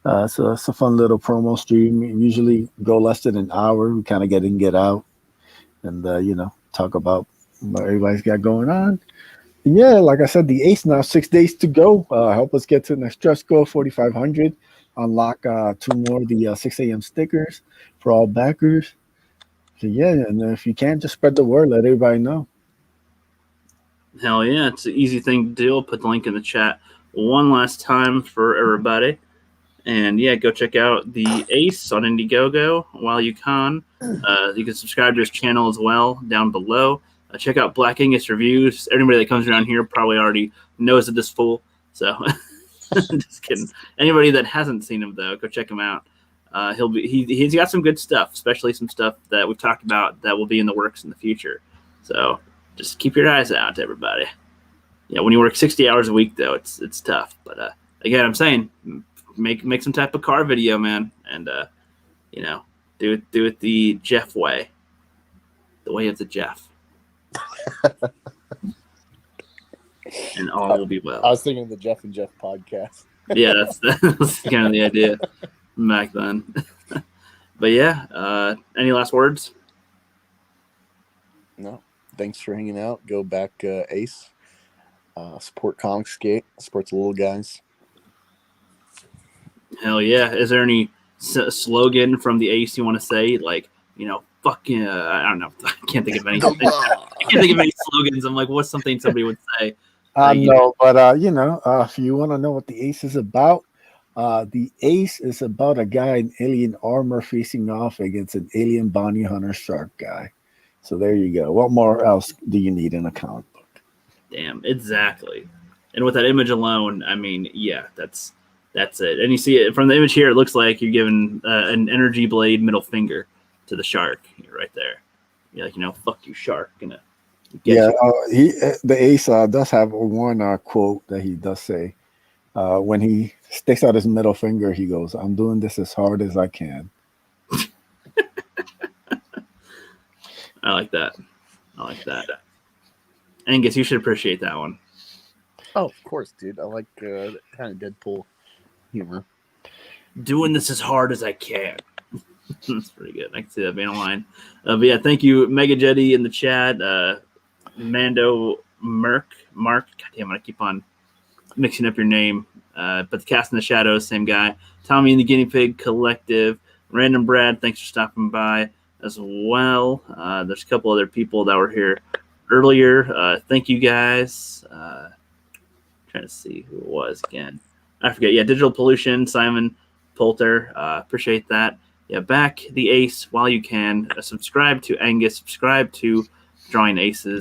[SPEAKER 6] So it's a fun little promo stream. We usually go less than an hour. We kind of get in, get out, and talk about what everybody's got going on. And yeah, like I said, the Ace now 6 days to go. Help us get to the next stretch goal, 4,500. Unlock 2 more of the 6 a.m. stickers for all backers. So yeah, and if you can, just spread the word, let everybody know.
[SPEAKER 5] Hell yeah, it's an easy thing to do. I'll put the link in the chat one last time for everybody. And yeah, go check out the Ace on Indiegogo while you can. You can subscribe to his channel as well down below. Check out Black Angus reviews. Anybody that comes around here probably already knows of this fool. So just kidding. Anybody that hasn't seen him though, go check him out. He's got some good stuff, especially some stuff that we've talked about that will be in the works in the future. So just keep your eyes out, everybody. Yeah, when you work 60 hours a week though, it's tough. But again, I'm saying make some type of car video, man, and do it the Jeff way, the way of the Jeff, and all will be well.
[SPEAKER 9] I was thinking of the Jeff and Jeff podcast.
[SPEAKER 5] Yeah, that's kind of the idea back then. But yeah, any last words?
[SPEAKER 9] No. Thanks for hanging out. Go back, Ace. Support Comic Skate. Supports the little guys.
[SPEAKER 5] Hell yeah. Is there any slogan from the Ace you want to say? Like, fucking, I don't know. I can't think of anything. I can't think of any slogans. I'm like, what's something somebody would say?
[SPEAKER 6] No, but if you want to know what the Ace is about, the Ace is about a guy in alien armor facing off against an alien bounty hunter shark guy. So there you go. What more else do you need in a comic book?
[SPEAKER 5] Damn, exactly. And with that image alone, I mean, yeah, that's it. And you see it from the image here. It looks like you're giving an energy blade middle finger to the shark. You're right there. You're like, fuck you, shark. Gonna get you.
[SPEAKER 6] The ace does have one quote that he does say. When he sticks out his middle finger, he goes, "I'm doing this as hard as I can."
[SPEAKER 5] I like that. Angus, you should appreciate that one.
[SPEAKER 9] Oh, of course, dude. I like kind of Deadpool humor.
[SPEAKER 5] Doing this as hard as I can. That's pretty good. I can see that being a line. But yeah, thank you, Mega Jetty in the chat. Mando Mark. God damn it, I keep on mixing up your name. But the Cast in the Shadows, same guy. Tommy and the Guinea Pig Collective. Random Brad, thanks for stopping by as well. There's a couple other people that were here earlier. Thank you guys. Trying to see who it was again. I forget. Yeah, Digital Pollution, Simon Poulter. Appreciate that. Yeah, back the ace while you can. Subscribe to Angus. Subscribe to Drawing Aces.